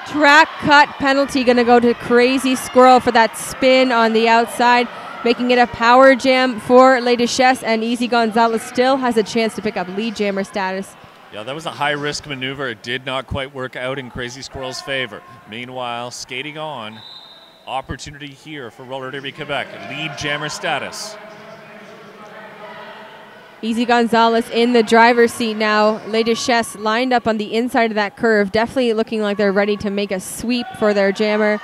Track cut penalty going to go to Crazy Squirrel for that spin on the outside, making it a power jam for Les Duchesses, and Easy Gonzalez still has a chance to pick up lead jammer status. Yeah, that was a high-risk maneuver. It did not quite work out in Crazy Squirrel's favor. Meanwhile, skating on, opportunity here for Roller Derby Quebec. Lead jammer status. Easy Gonzalez in the driver's seat now. Les Duchesses lined up on the inside of that curve, definitely looking like they're ready to make a sweep for their jammer.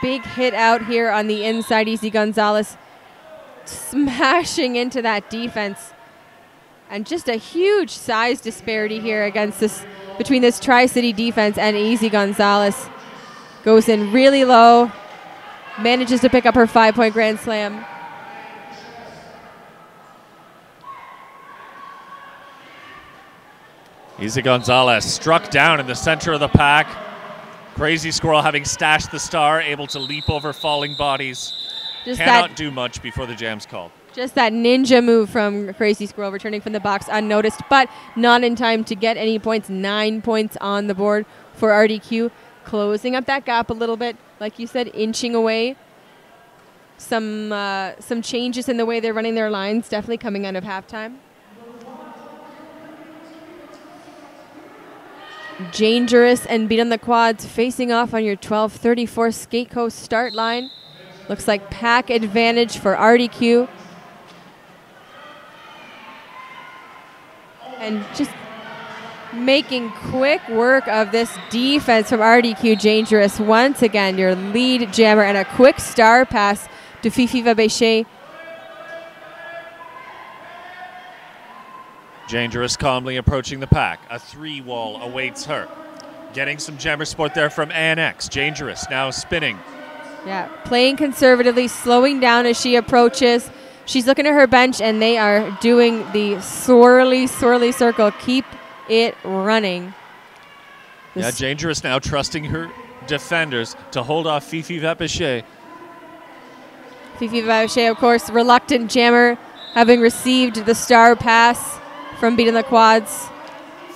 Big hit out here on the inside. Easy Gonzalez smashing into that defense. And just a huge size disparity here against this, between this Tri-City defense and Easy Gonzalez. Goes in really low, manages to pick up her 5-point Grand Slam. Easy Gonzalez struck down in the center of the pack. Crazy Squirrel, having stashed the star, able to leap over falling bodies. Cannot do much before the jam's called. Just that ninja move from Crazy Squirrel, returning from the box unnoticed, but not in time to get any points. 9 points on the board for RDQ, closing up that gap a little bit, like you said, inching away. Some changes in the way they're running their lines, definitely coming out of halftime. Dangerous and Beat on the Quads facing off on your 12:34 Skate Coast start line. Looks like pack advantage for RDQ. And just making quick work of this defense from RDQ. Dangerous once again, your lead jammer, and a quick star pass to Fifi Vabéché. Dangerous calmly approaching the pack. A 3-wall awaits her. Getting some jammer support there from ANX. Dangerous now spinning. Yeah, playing conservatively, slowing down as she approaches. She's looking at her bench, and they are doing the swirly circle. Keep it running. Yeah, Dangerous now trusting her defenders to hold off Fifi Vabéché. Fifi Vabéché, of course, reluctant jammer, having received the star pass from Beat on the Quads.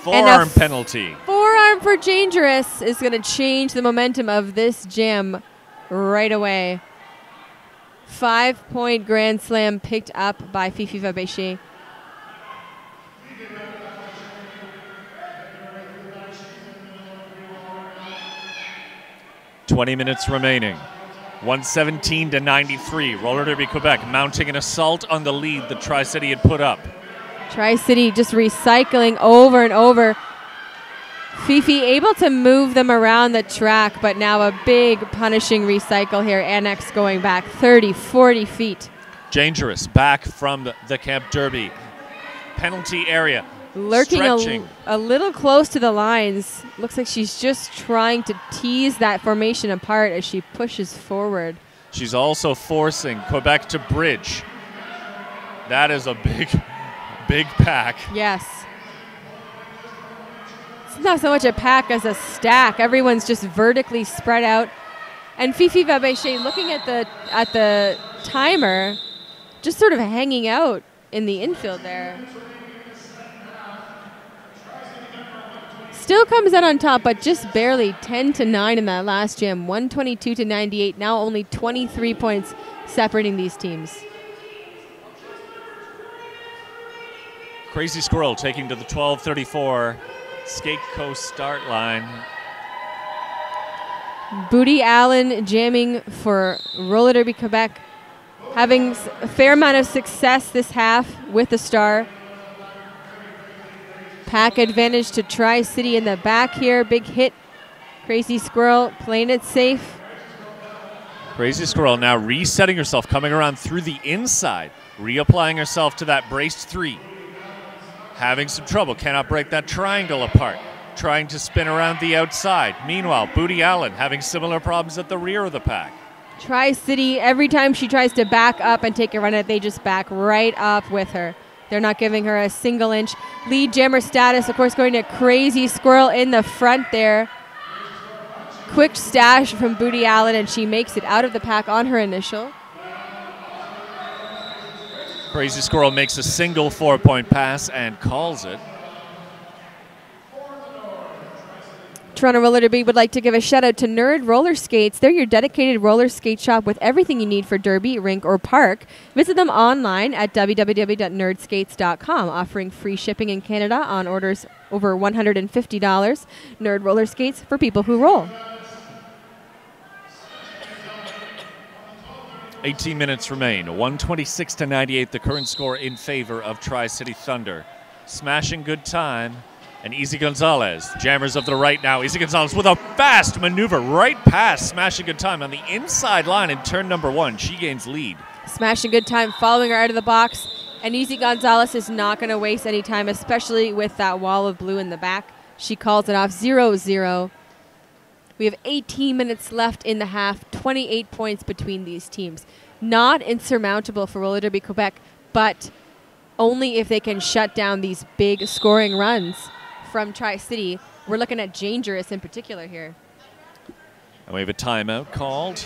Forearm penalty. Forearm for Dangerous is going to change the momentum of this jam right away. 5-point Grand Slam picked up by Fifi Vabéché. $20 minutes remaining. 117-93. Roller Derby Quebec mounting an assault on the lead that Tri-City had put up. Tri-City just recycling over and over. Fifi able to move them around the track, but now a big punishing recycle here. Annex going back 30, 40 feet. Dangerous back from the Camp Derby. Penalty area. Lurking a little close to the lines. Looks like she's just trying to tease that formation apart as she pushes forward. She's also forcing Quebec to bridge. That is a big pack. Yes. It's not so much a pack as a stack. Everyone's just vertically spread out. And Fifi Vabéché, looking at the timer, just sort of hanging out in the infield there. Still comes out on top, but just barely 10-9 in that last jam. 122-98. Now only 23 points separating these teams. Crazy Squirrel taking to the 12:34 Skate Coast start line. Booty Allen jamming for Roller Derby Quebec, having a fair amount of success this half with the star. Pack advantage to Tri-City in the back here. Big hit. Crazy Squirrel playing it safe. Crazy Squirrel now resetting herself, coming around through the inside, reapplying herself to that braced 3. Having some trouble, cannot break that triangle apart. Trying to spin around the outside. Meanwhile, Booty Allen having similar problems at the rear of the pack. Tri-City, every time she tries to back up and take a run at it, they just back right up with her. They're not giving her a single inch. Lead jammer status, of course, going to Crazy Squirrel in the front there. Quick stash from Booty Allen, and she makes it out of the pack on her initial. Crazy Squirrel makes a single 4-point pass and calls it. Toronto Roller Derby would like to give a shout out to Nerd Roller Skates. They're your dedicated roller skate shop with everything you need for derby, rink, or park. Visit them online at www.nerdskates.com, offering free shipping in Canada on orders over $150. Nerd Roller Skates for people who roll. 18 minutes remain. 126-98, the current score in favor of Tri-City Thunder. Smashing good time. And Easy Gonzalez, jammers of the right now. Easy Gonzalez with a fast maneuver right past Smashing Good Time on the inside line in turn number 1. She gains lead. Smashing Good Time following her out of the box. And Easy Gonzalez is not going to waste any time, especially with that wall of blue in the back. She calls it off 0-0. We have 18 minutes left in the half, 28 points between these teams. Not insurmountable for Roller Derby Quebec, but only if they can shut down these big scoring runs from Tri-City. We're looking at Dangerous in particular here. And we have a timeout called.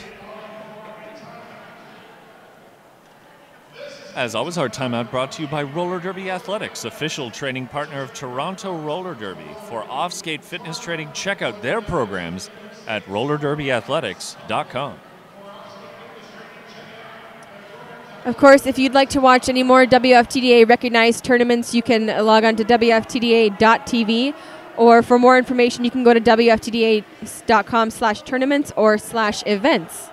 As always, our timeout brought to you by Roller Derby Athletics, official training partner of Toronto Roller Derby. For off-skate fitness training, check out their programs at rollerderbyathletics.com. Of course, if you'd like to watch any more WFTDA recognized tournaments, you can log on to WFTDA.tv. Or for more information, you can go to WFTDA.com/tournaments or /events.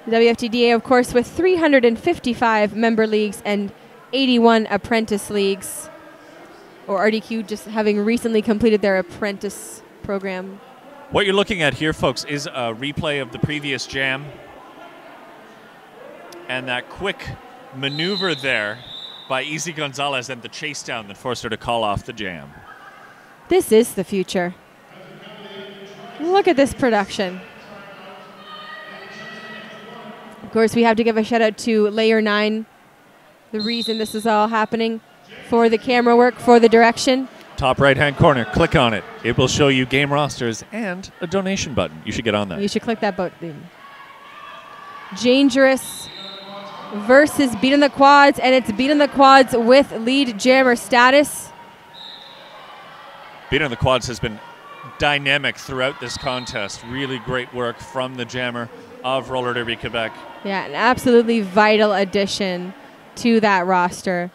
WFTDA, of course, with 355 member leagues and 81 apprentice leagues. Or RDQ just having recently completed their apprentice program. What you're looking at here, folks, is a replay of the previous jam. And that quick maneuver there by Easy Gonzalez and the chase down that forced her to call off the jam. This is the future. Look at this production. Of course, we have to give a shout out to Layer 9, the reason this is all happening, for the camera work, for the direction. Top right-hand corner, click on it. It will show you game rosters and a donation button. You should get on that. You should click that button. Dangerous versus Beat in the Quads, and it's Beat in the Quads with lead jammer status. Beat in the Quads has been dynamic throughout this contest. Really great work from the jammer of Roller Derby Quebec. Yeah, an absolutely vital addition to that roster.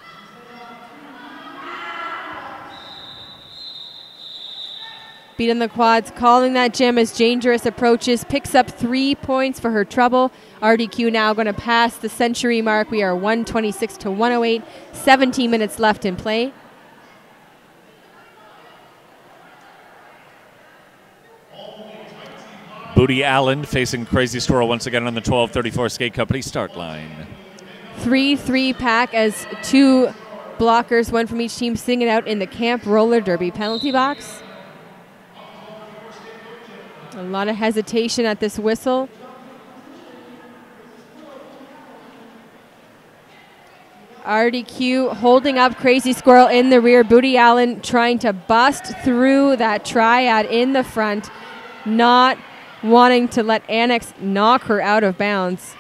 Beat in the Quads, calling that jam as Dangerous approaches, picks up 3 points for her trouble. RDQ now going to pass the century mark. We are 126-108, 17 minutes left in play. Booty Allen facing Crazy Squirrel once again on the 12:34 Skate Company start line. 3-3 pack as 2 blockers, one from each team, singing out in the Camp Roller Derby penalty box. A lot of hesitation at this whistle. RDQ holding up Crazy Squirrel in the rear. Booty Allen trying to bust through that triad in the front, not wanting to let Annex knock her out of bounds.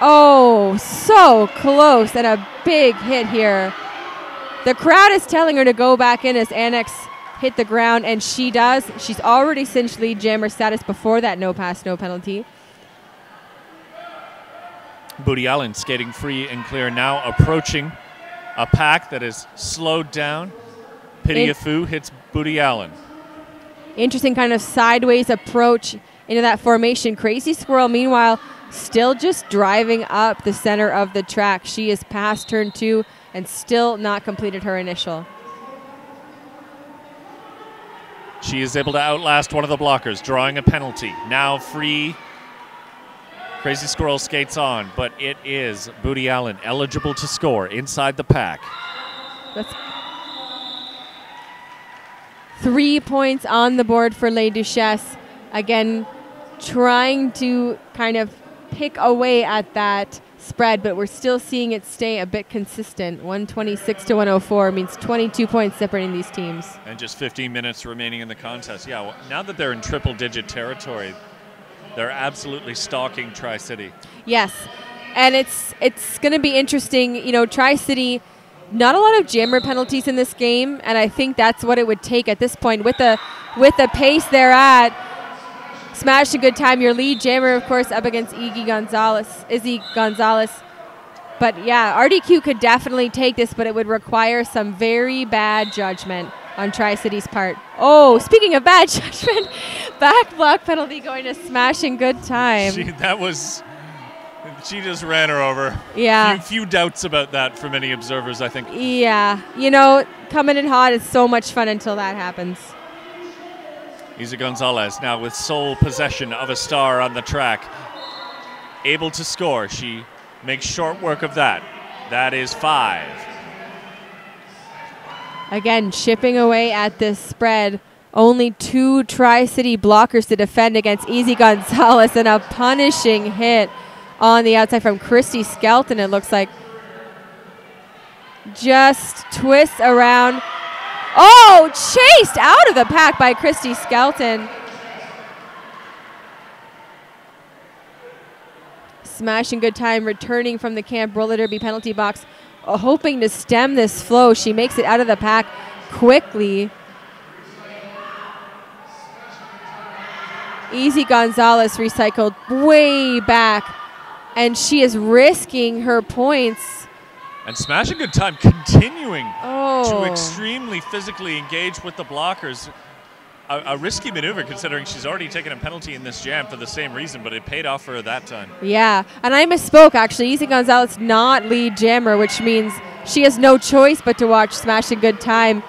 Oh, so close, and a big hit here. The crowd is telling her to go back in as Annex hit the ground, and she does. She's already cinched lead jammer status before that no pass, no penalty. Booty Allen skating free and clear now, approaching a pack that is slowed down. Pitiafu hits Booty Allen. Interesting kind of sideways approach into that formation. Crazy Squirrel, meanwhile, still just driving up the center of the track. She is past turn 2 and still not completed her initial. She is able to outlast one of the blockers, drawing a penalty. Now free. Crazy Squirrel skates on, but it is Booty Allen eligible to score inside the pack. That's 3 points on the board for Les Duchesses. Again, trying to kind of pick away at that spread, but we're still seeing it stay a bit consistent. 126 to 104 means 22 points separating these teams. And just 15 minutes remaining in the contest. Yeah, well, now that they're in triple-digit territory, they're absolutely stalking Tri-City. Yes, and it's going to be interesting. You know, Tri-City, not a lot of jammer penalties in this game, and I think that's what it would take at this point with the pace they're at. Smash a good time. Your lead jammer, of course, up against Izzy Gonzalez. But yeah, RDQ could definitely take this, but it would require some very bad judgment on Tri-City's part. Oh, speaking of bad judgment, back block penalty going to Smash in good time. She just ran her over. Yeah. Few doubts about that for many observers, I think. Yeah. You know, coming in hot is so much fun until that happens. Izzy Gonzalez now with sole possession of a star on the track. Able to score. She makes short work of that. That is 5. Again, chipping away at this spread. Only 2 Tri-City blockers to defend against Izzy Gonzalez, and a punishing hit on the outside from Christy Skelton, it looks like. Just twists around. Oh, chased out of the pack by Christy Skelton. Smash in good time, returning from the Camp Roller Derby penalty box, hoping to stem this flow. She makes it out of the pack quickly. Izzy Gonzalez recycled way back, and she is risking her points. And Smash a good time, continuing to extremely physically engage with the blockers. A risky maneuver considering she's already taken a penalty in this jam for the same reason, but it paid off for her that time. Yeah, and I misspoke actually. Izzy Gonzalez not lead jammer, which means she has no choice but to watch Smash a good time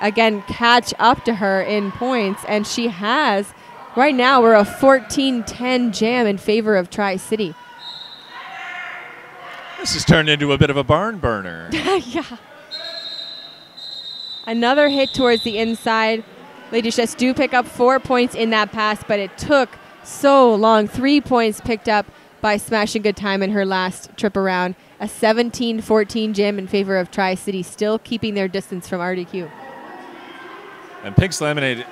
again catch up to her in points, and she has. Right now we're a 14-10 jam in favor of Tri-City. This has turned into a bit of a barn burner. Yeah. Another hit towards the inside. Les Duchesses do pick up 4 points in that pass, but it took so long. 3 points picked up by Smash a good time in her last trip around. A 17-14 jam in favor of Tri-City, still keeping their distance from RDQ. And Pink's Lemonade,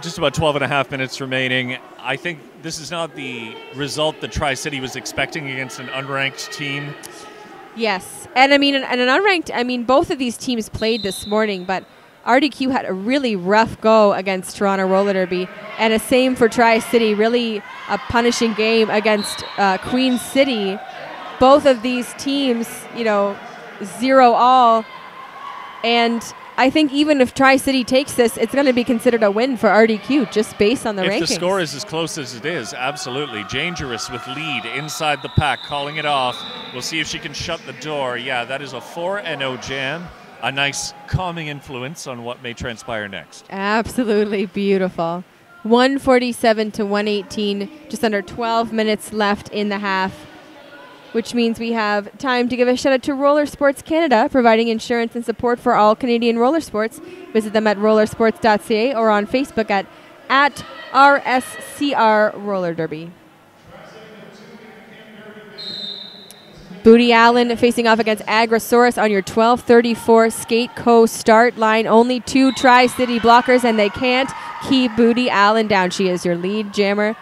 just about 12 and a half minutes remaining. I think this is not the result that Tri-City was expecting against an unranked team. Yes, and I mean, an unranked, both of these teams played this morning, but RDQ had a really rough go against Toronto Roller Derby, and the same for Tri-City, really a punishing game against Queen City. Both of these teams, 0-all, and I think even if Tri-City takes this, it's going to be considered a win for RDQ just based on the rankings. If the score is as close as it is, absolutely. Dangerous with lead inside the pack, calling it off. We'll see if she can shut the door. Yeah, that is a 4-0 jam. A nice calming influence on what may transpire next. Absolutely beautiful. 147 to 118, just under 12 minutes left in the half, which means we have time to give a shout out to Roller Sports Canada, providing insurance and support for all Canadian roller sports. Visit them at rollersports.ca or on Facebook at RSCR Roller Derby. Booty Allen facing off against Agrosaurus on your 12:34 Skate Co start line. Only 2 Tri-City blockers, and they can't keep Booty Allen down. She is your lead jammer.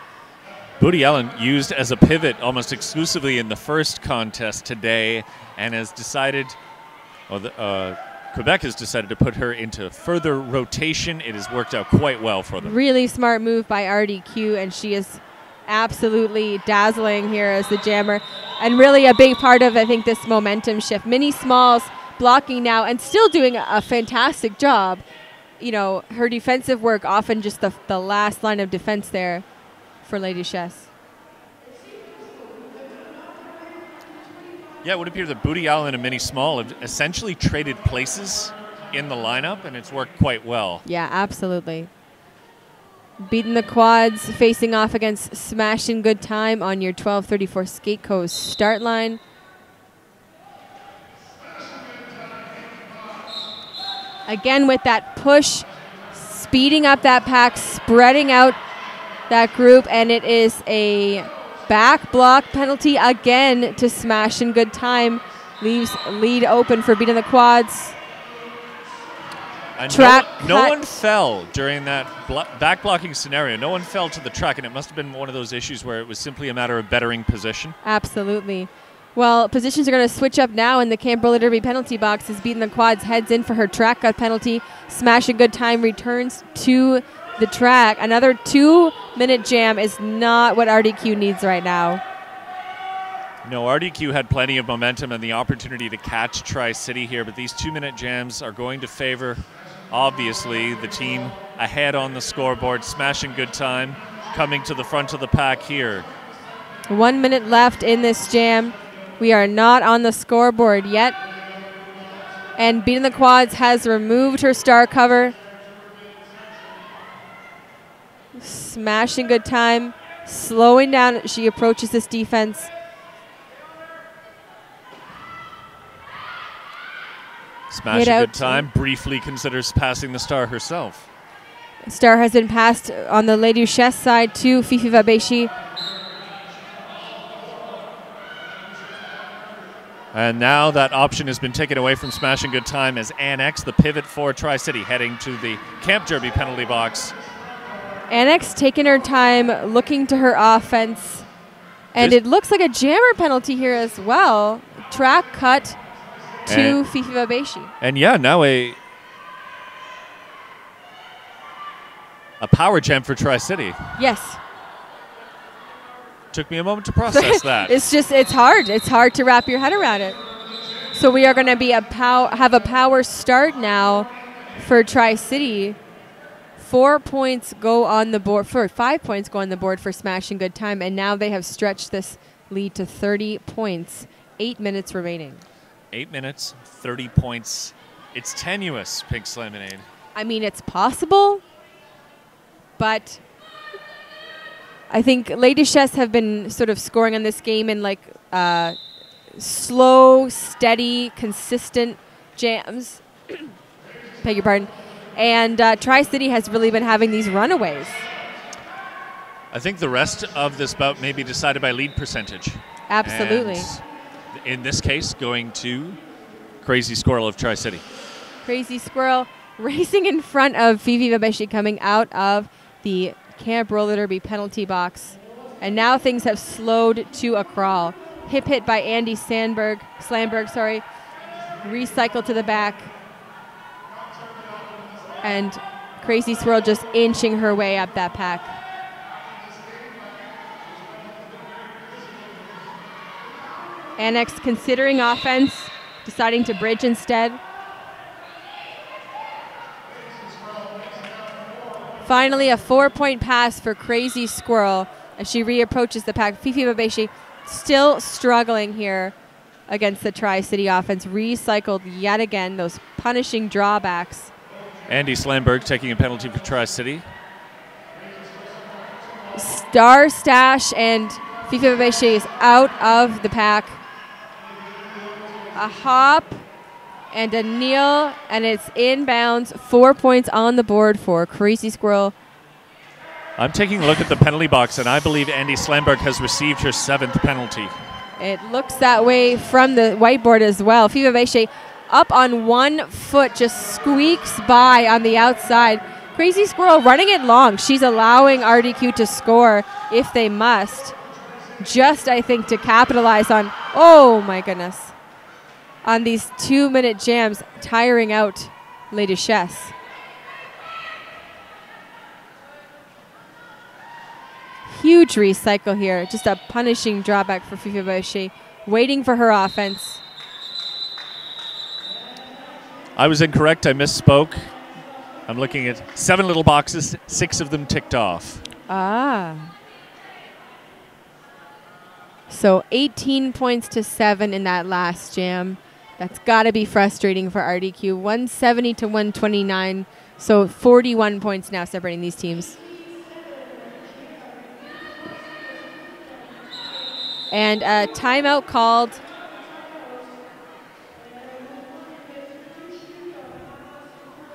Booty Allen used as a pivot almost exclusively in the first contest today, and has decided, Quebec has decided to put her into further rotation. It has worked out quite well for them. Really smart move by RDQ, and she is absolutely dazzling here as the jammer, and really a big part of, I think, this momentum shift. Mini Smalls blocking now and still doing a fantastic job. Her defensive work often just the last line of defense there for Les Duchesses. Yeah, it would appear that Booty Allen and Mini Small have essentially traded places in the lineup, and it's worked quite well. Yeah, absolutely. Beating the quads, facing off against Smash in good time on your 12:34 Skate Co start line. Again with that push, speeding up that pack, spreading out that group, and it is a Back block penalty again to Smash in Good Time. Leaves lead open for beating the quads. And Track no one fell during that back blocking scenario. No one fell to the track, and it must have been one of those issues where it was simply a matter of bettering position. Absolutely. Well, positions are going to switch up now in the Camp Roller Derby penalty box as Beating the Quads heads in for her track cut penalty. Smash a Good Time returns to the track. Another 2-minute jam is not what RDQ needs right now. No, RDQ had plenty of momentum and the opportunity to catch Tri-City here, but these 2-minute jams are going to favor, obviously, the team ahead on the scoreboard. Smashing Good Time coming to the front of the pack here. 1 minute left in this jam. We are not on the scoreboard yet. And Beating the Quads has removed her star cover. Smashing Good Time, slowing down as she approaches this defense. Smashing Good Time briefly considers passing the star herself. Star has been passed on the Les Duchesses side to Fifi Vabeshi. And now that option has been taken away from Smashing Good Time as Annex, the pivot for Tri-City, heading to the Camp Derby penalty box. Annex taking her time, looking to her offense. And it looks like a jammer penalty here as well. Track cut to Fifi Vabeshi. And yeah, now a power jam for Tri-City. Yes. Took me a moment to process that. It's hard. It's hard to wrap your head around it. So we are going to be have a power start now for Tri-City. 4 points go on the board, 5 points go on the board for Smashing Good Time, and now they have stretched this lead to 30 points. 8 minutes remaining. 8 minutes, 30 points. It's tenuous, Pink Lemonade. I mean, it's possible, but I think Les Duchesses have been sort of scoring on this game in like slow, steady, consistent jams. Beg your pardon. And Tri-City has really been having these runaways. I think the rest of this bout may be decided by lead percentage. Absolutely. And in this case, going to Crazy Squirrel of Tri-City. Crazy Squirrel racing in front of Fifi Vabeshi coming out of the Camp Roller Derby penalty box. And now things have slowed to a crawl. Hip hit by Andy Slamberg, recycled to the back. And Crazy Swirl just inching her way up that pack. Annex considering offense, deciding to bridge instead. Finally, a 4-point pass for Crazy Squirrel as she reapproaches the pack. Fifi Vabeshi still struggling here against the Tri-City offense. Recycled yet again, those punishing drawbacks. Andy Slamberg taking a penalty for Tri-City. Star Stash and Fifi Vabeshi is out of the pack. A hop and a kneel, and it's inbounds. 4 points on the board for Crazy Squirrel. I'm taking a look at the penalty box, and I believe Andy Slamberg has received her 7th penalty. It looks that way from the whiteboard as well. Fifi Vabeshi up on 1 foot, just squeaks by on the outside. Crazy Squirrel running it long. She's allowing RDQ to score if they must. Just, I think, to capitalize on, oh my goodness, on these 2-minute jams, tiring out Les Duchesses. Huge recycle here. Just a punishing drawback for Fifi Vabeshi, waiting for her offense. I was incorrect. I misspoke. I'm looking at 7 little boxes, 6 of them ticked off. Ah. So 18 points to 7 in that last jam. That's got to be frustrating for RDQ. 170 to 129. So 41 points now separating these teams. And a timeout called.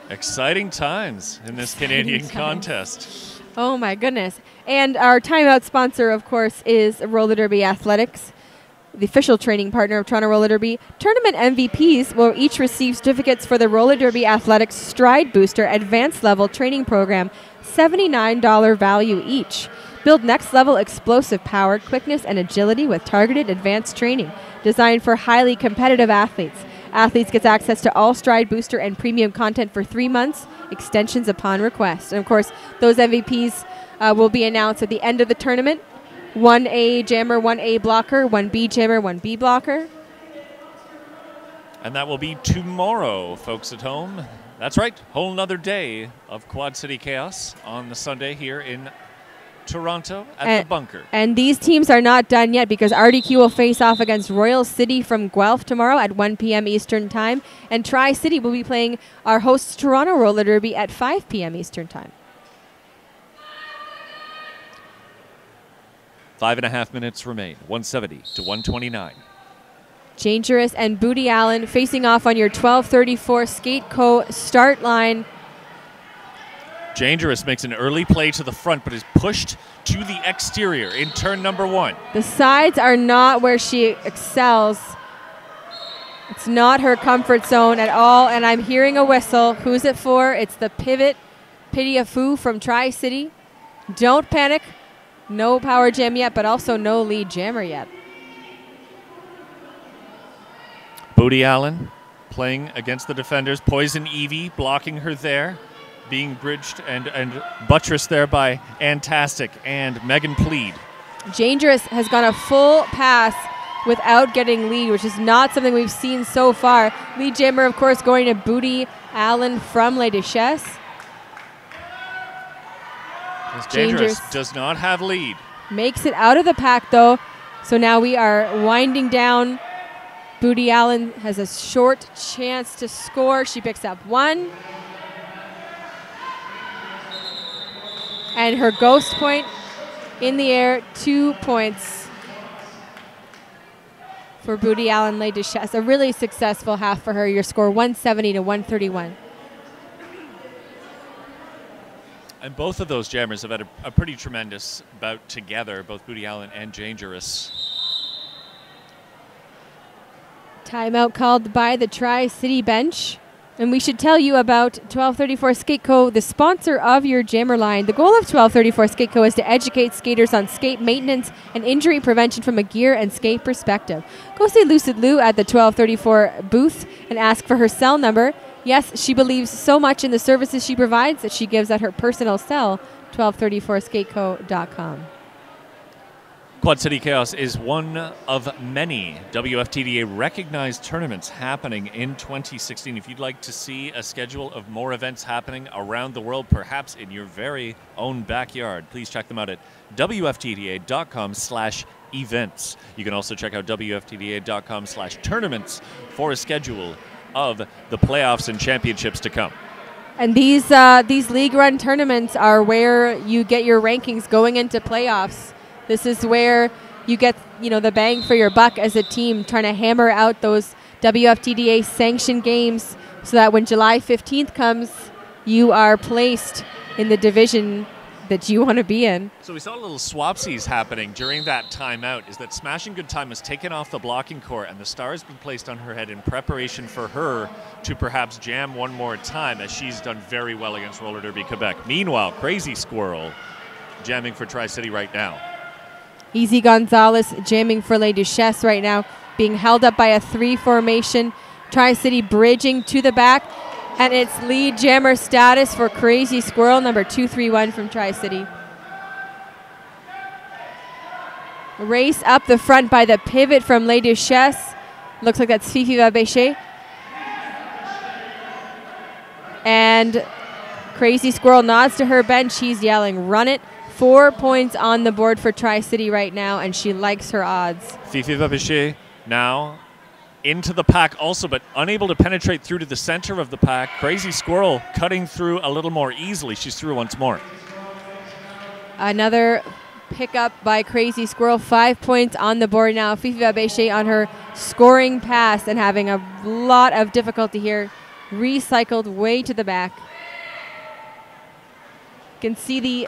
Exciting times in this Canadian contest. Oh my goodness. And our timeout sponsor, of course, is Roller Derby Athletics, the official training partner of Toronto Roller Derby. Tournament MVPs will each receive certificates for the Roller Derby Athletics Stride Booster Advanced Level Training Program, $79 value each. Build next-level explosive power, quickness, and agility with targeted advanced training designed for highly competitive athletes. Athletes get access to all Stride Booster and premium content for 3 months, extensions upon request. And, of course, those MVPs will be announced at the end of the tournament. 1A jammer, 1A blocker, 1B jammer, 1B blocker. And that will be tomorrow, folks at home. That's right, whole another day of Quad City Chaos on the Sunday here in Toronto at the Bunker. And these teams are not done yet because RDQ will face off against Royal City from Guelph tomorrow at 1 p.m. Eastern Time. And Tri-City will be playing our hosts Toronto Roller Derby at 5 p.m. Eastern Time. 5.5 minutes remain, 170 to 129. Dangerous and Booty Allen facing off on your 12:34 Skate Co. start line. Dangerous makes an early play to the front, but is pushed to the exterior in turn number 1. The sides are not where she excels. It's not her comfort zone at all, and I'm hearing a whistle. Who's it for? It's the pivot, Pidiafu from Tri-City. Don't panic. No power jam yet, but also no lead jammer yet. Booty Allen playing against the defenders. Poison Evie blocking her there. Being bridged and buttressed there by Antastic and Megan Plead. Dangerous has gone a full pass without getting lead, which is not something we've seen so far. Lead jammer, of course, going to Booty Allen from Les Duchesses. Dangerous does not have lead. Makes it out of the pack, though. So now we are winding down. Booty Allen has a short chance to score. She picks up 1. And her ghost point in the air, 2 points for Booty Allen Les Duchesses. A really successful half for her. Your score 170 to 131. And both of those jammers have had a pretty tremendous bout together, both Booty Allen and Dangerous. Timeout called by the Tri-City bench. And we should tell you about 1234 Skate Co., the sponsor of your jammer line. The goal of 1234 Skate Co. is to educate skaters on skate maintenance and injury prevention from a gear and skate perspective. Go see Lucid Lou at the 1234 booth and ask for her cell number. Yes, she believes so much in the services she provides that she gives at her personal cell, 1234skateco.com. Quad City Chaos is one of many WFTDA recognized tournaments happening in 2016. If you'd like to see a schedule of more events happening around the world, perhaps in your very own backyard, please check them out at WFTDA.com/events. You can also check out WFTDA.com/tournaments for a schedule of the playoffs and championships to come. And these league run tournaments are where you get your rankings going into playoffs. This is where you get, the bang for your buck as a team, trying to hammer out those WFTDA sanctioned games so that when July 15th comes, you are placed in the division that you want to be in. So we saw a little swapsies happening during that timeout. Is that Smashing Good Time has taken off the blocking court and the star has been placed on her head in preparation for her to perhaps jam one more time, as she's done very well against Roller Derby Quebec. Meanwhile, Crazy Squirrel jamming for Tri-City right now. Easy Gonzalez jamming for Les Duchesses right now, being held up by a 3 formation. Tri-City bridging to the back, and it's lead jammer status for Crazy Squirrel, number 231 from Tri-City. Race up the front by the pivot from Les Duchesses. Looks like that's Fifi Babéché. And Crazy Squirrel nods to her bench. He's yelling, "Run it." 4 points on the board for Tri-City right now, and she likes her odds. Fifi Babéché now into the pack also, but unable to penetrate through to the center of the pack. Crazy Squirrel cutting through a little more easily. She's through once more. Another pickup by Crazy Squirrel. 5 points on the board now. Fifi Babéché on her scoring pass and having a lot of difficulty here recycled way to the back. You can see the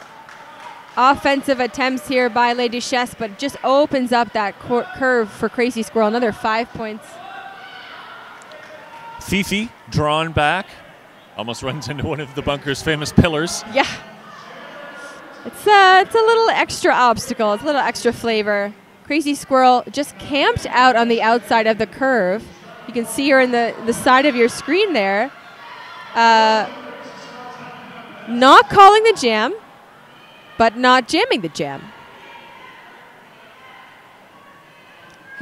offensive attempts here by Les Duchesses, but just opens up that curve for Crazy Squirrel. Another 5 points. Fifi drawn back. Almost runs into one of the bunker's famous pillars. Yeah. It's a little extra obstacle. It's a little extra flavor. Crazy Squirrel just camped out on the outside of the curve. You can see her in the side of your screen there. Not calling the jam, but not jamming the jam.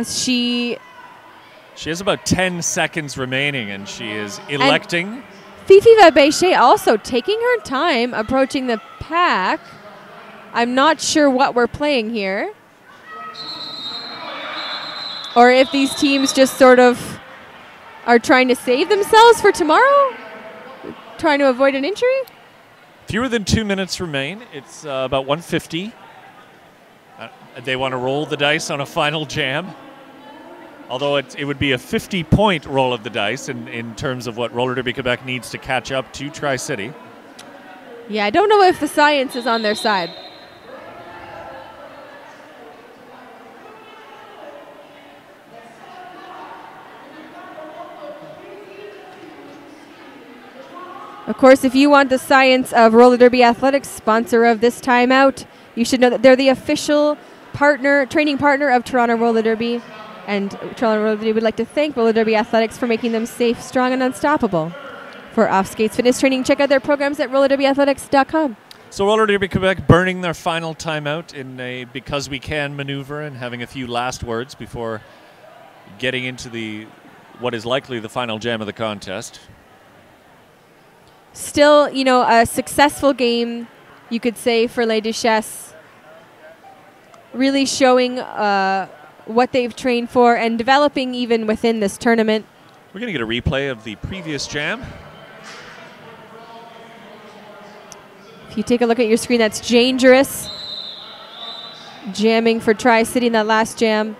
She has about 10 seconds remaining, and she is electing. Fifi Vabeche also taking her time approaching the pack. I'm not sure what we're playing here. Or if these teams just sort of are trying to save themselves for tomorrow, trying to avoid an injury. Fewer than 2 minutes remain. It's about 1:50. They want to roll the dice on a final jam. Although it would be a 50-point roll of the dice in terms of what Roller Derby Quebec needs to catch up to Tri-City. Yeah, I don't know if the science is on their side. Of course, if you want the science of Roller Derby Athletics, sponsor of this timeout, you should know that they're the official training partner of Toronto Roller Derby. And Toronto Roller Derby would like to thank Roller Derby Athletics for making them safe, strong, and unstoppable. For off-skates fitness training, check out their programs at rollerderbyaathletics.com. So Roller Derby Quebec burning their final timeout in a because we can maneuver and having a few last words before getting into what is likely the final jam of the contest. Still, a successful game, you could say, for Les Duchesses. Really showing what they've trained for and developing even within this tournament. We're going to get a replay of the previous jam. If you take a look at your screen, that's Dangerous jamming for Tri-City in that last jam.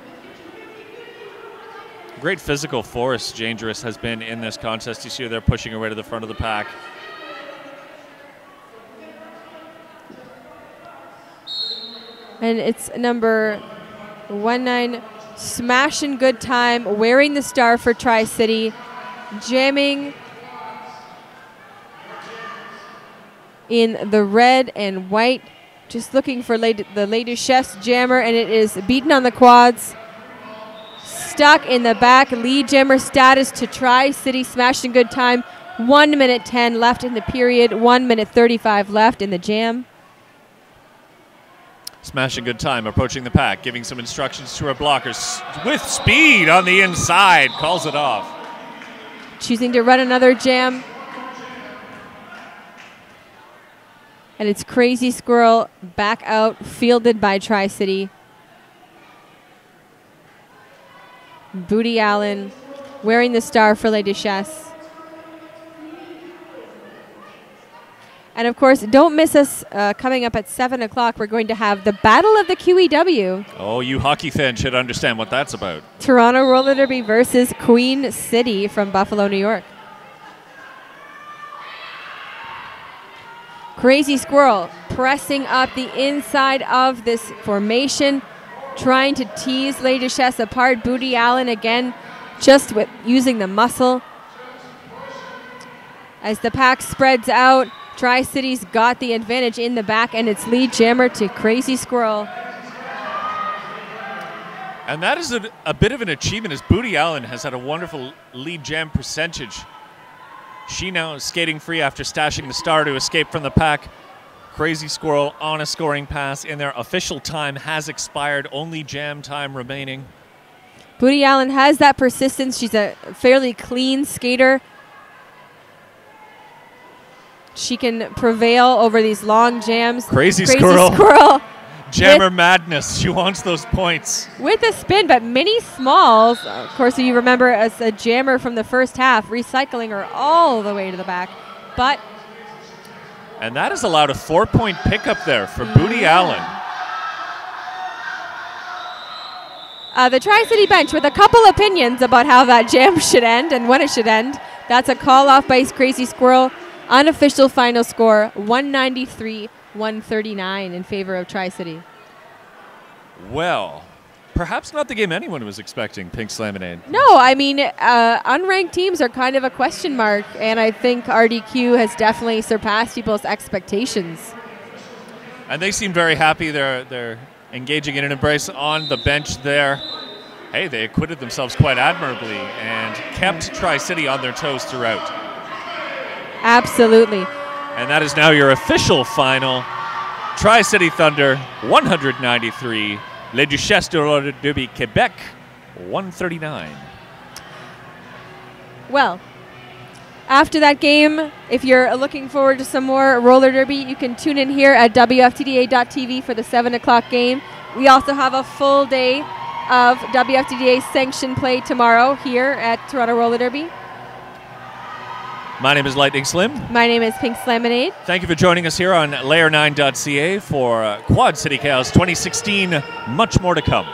Great physical force Dangerous has been in this contest. You see her there pushing her way to the front of the pack. And it's number 19, Smashing Good Time, wearing the star for Tri-City, jamming in the red and white. Just looking for the Les Duchesses jammer, and it is beaten on the quads. Stuck in the back, lead jammer status to Tri-City, Smashing Good Time. 1 minute 10 left in the period, 1 minute 35 left in the jam. Smashing Good Time approaching the pack, giving some instructions to her blockers with speed on the inside, calls it off. Choosing to run another jam. And it's Crazy Squirrel back out, fielded by Tri-City. Booty Allen wearing the star for Les Duchesses. And of course, don't miss us coming up at 7 o'clock. We're going to have the Battle of the QEW. Oh, you hockey fans should understand what that's about. Toronto Roller Derby versus Queen City from Buffalo, New York. Crazy Squirrel pressing up the inside of this formation, trying to tease Les Duchesses apart. Booty Allen again, just with using the muscle. As the pack spreads out, Tri-City's got the advantage in the back, and it's lead jammer to Crazy Squirrel. And that is a bit of an achievement, as Booty Allen has had a wonderful lead jam percentage. She now is skating free after stashing the star to escape from the pack. Crazy Squirrel on a scoring pass in their official time has expired. Only jam time remaining. Booty Allen has that persistence. She's a fairly clean skater. She can prevail over these long jams. Crazy Squirrel. Jammer madness. She wants those points. With a spin, but Minnie Smalls, of course, you remember as a jammer from the first half, recycling her all the way to the back. And that has allowed a 4-point pickup there for Booty Allen. The Tri-City bench with a couple opinions about how that jam should end and when it should end. That's a call off by Crazy Squirrel. Unofficial final score 193-139 in favor of Tri-City. Well, perhaps not the game anyone was expecting, Pink's Lemonade. No, I mean, unranked teams are kind of a question mark, and I think RDQ has definitely surpassed people's expectations. And they seem very happy. They're engaging in an embrace on the bench there. Hey, they acquitted themselves quite admirably and kept Tri-City on their toes throughout. Absolutely. And that is now your official final. Tri-City Thunder 193, Les Duchesses de roller derby Quebec 139. Well, after that game, if you're looking forward to some more roller derby, you can tune in here at WFTDA.tv for the 7 o'clock game. We also have a full day of WFTDA sanctioned play tomorrow here at Toronto Roller Derby. My name is Lightning Slim. My name is Pink's Lemonade. Thank you for joining us here on layer9.ca for Quad City Chaos 2016. Much more to come.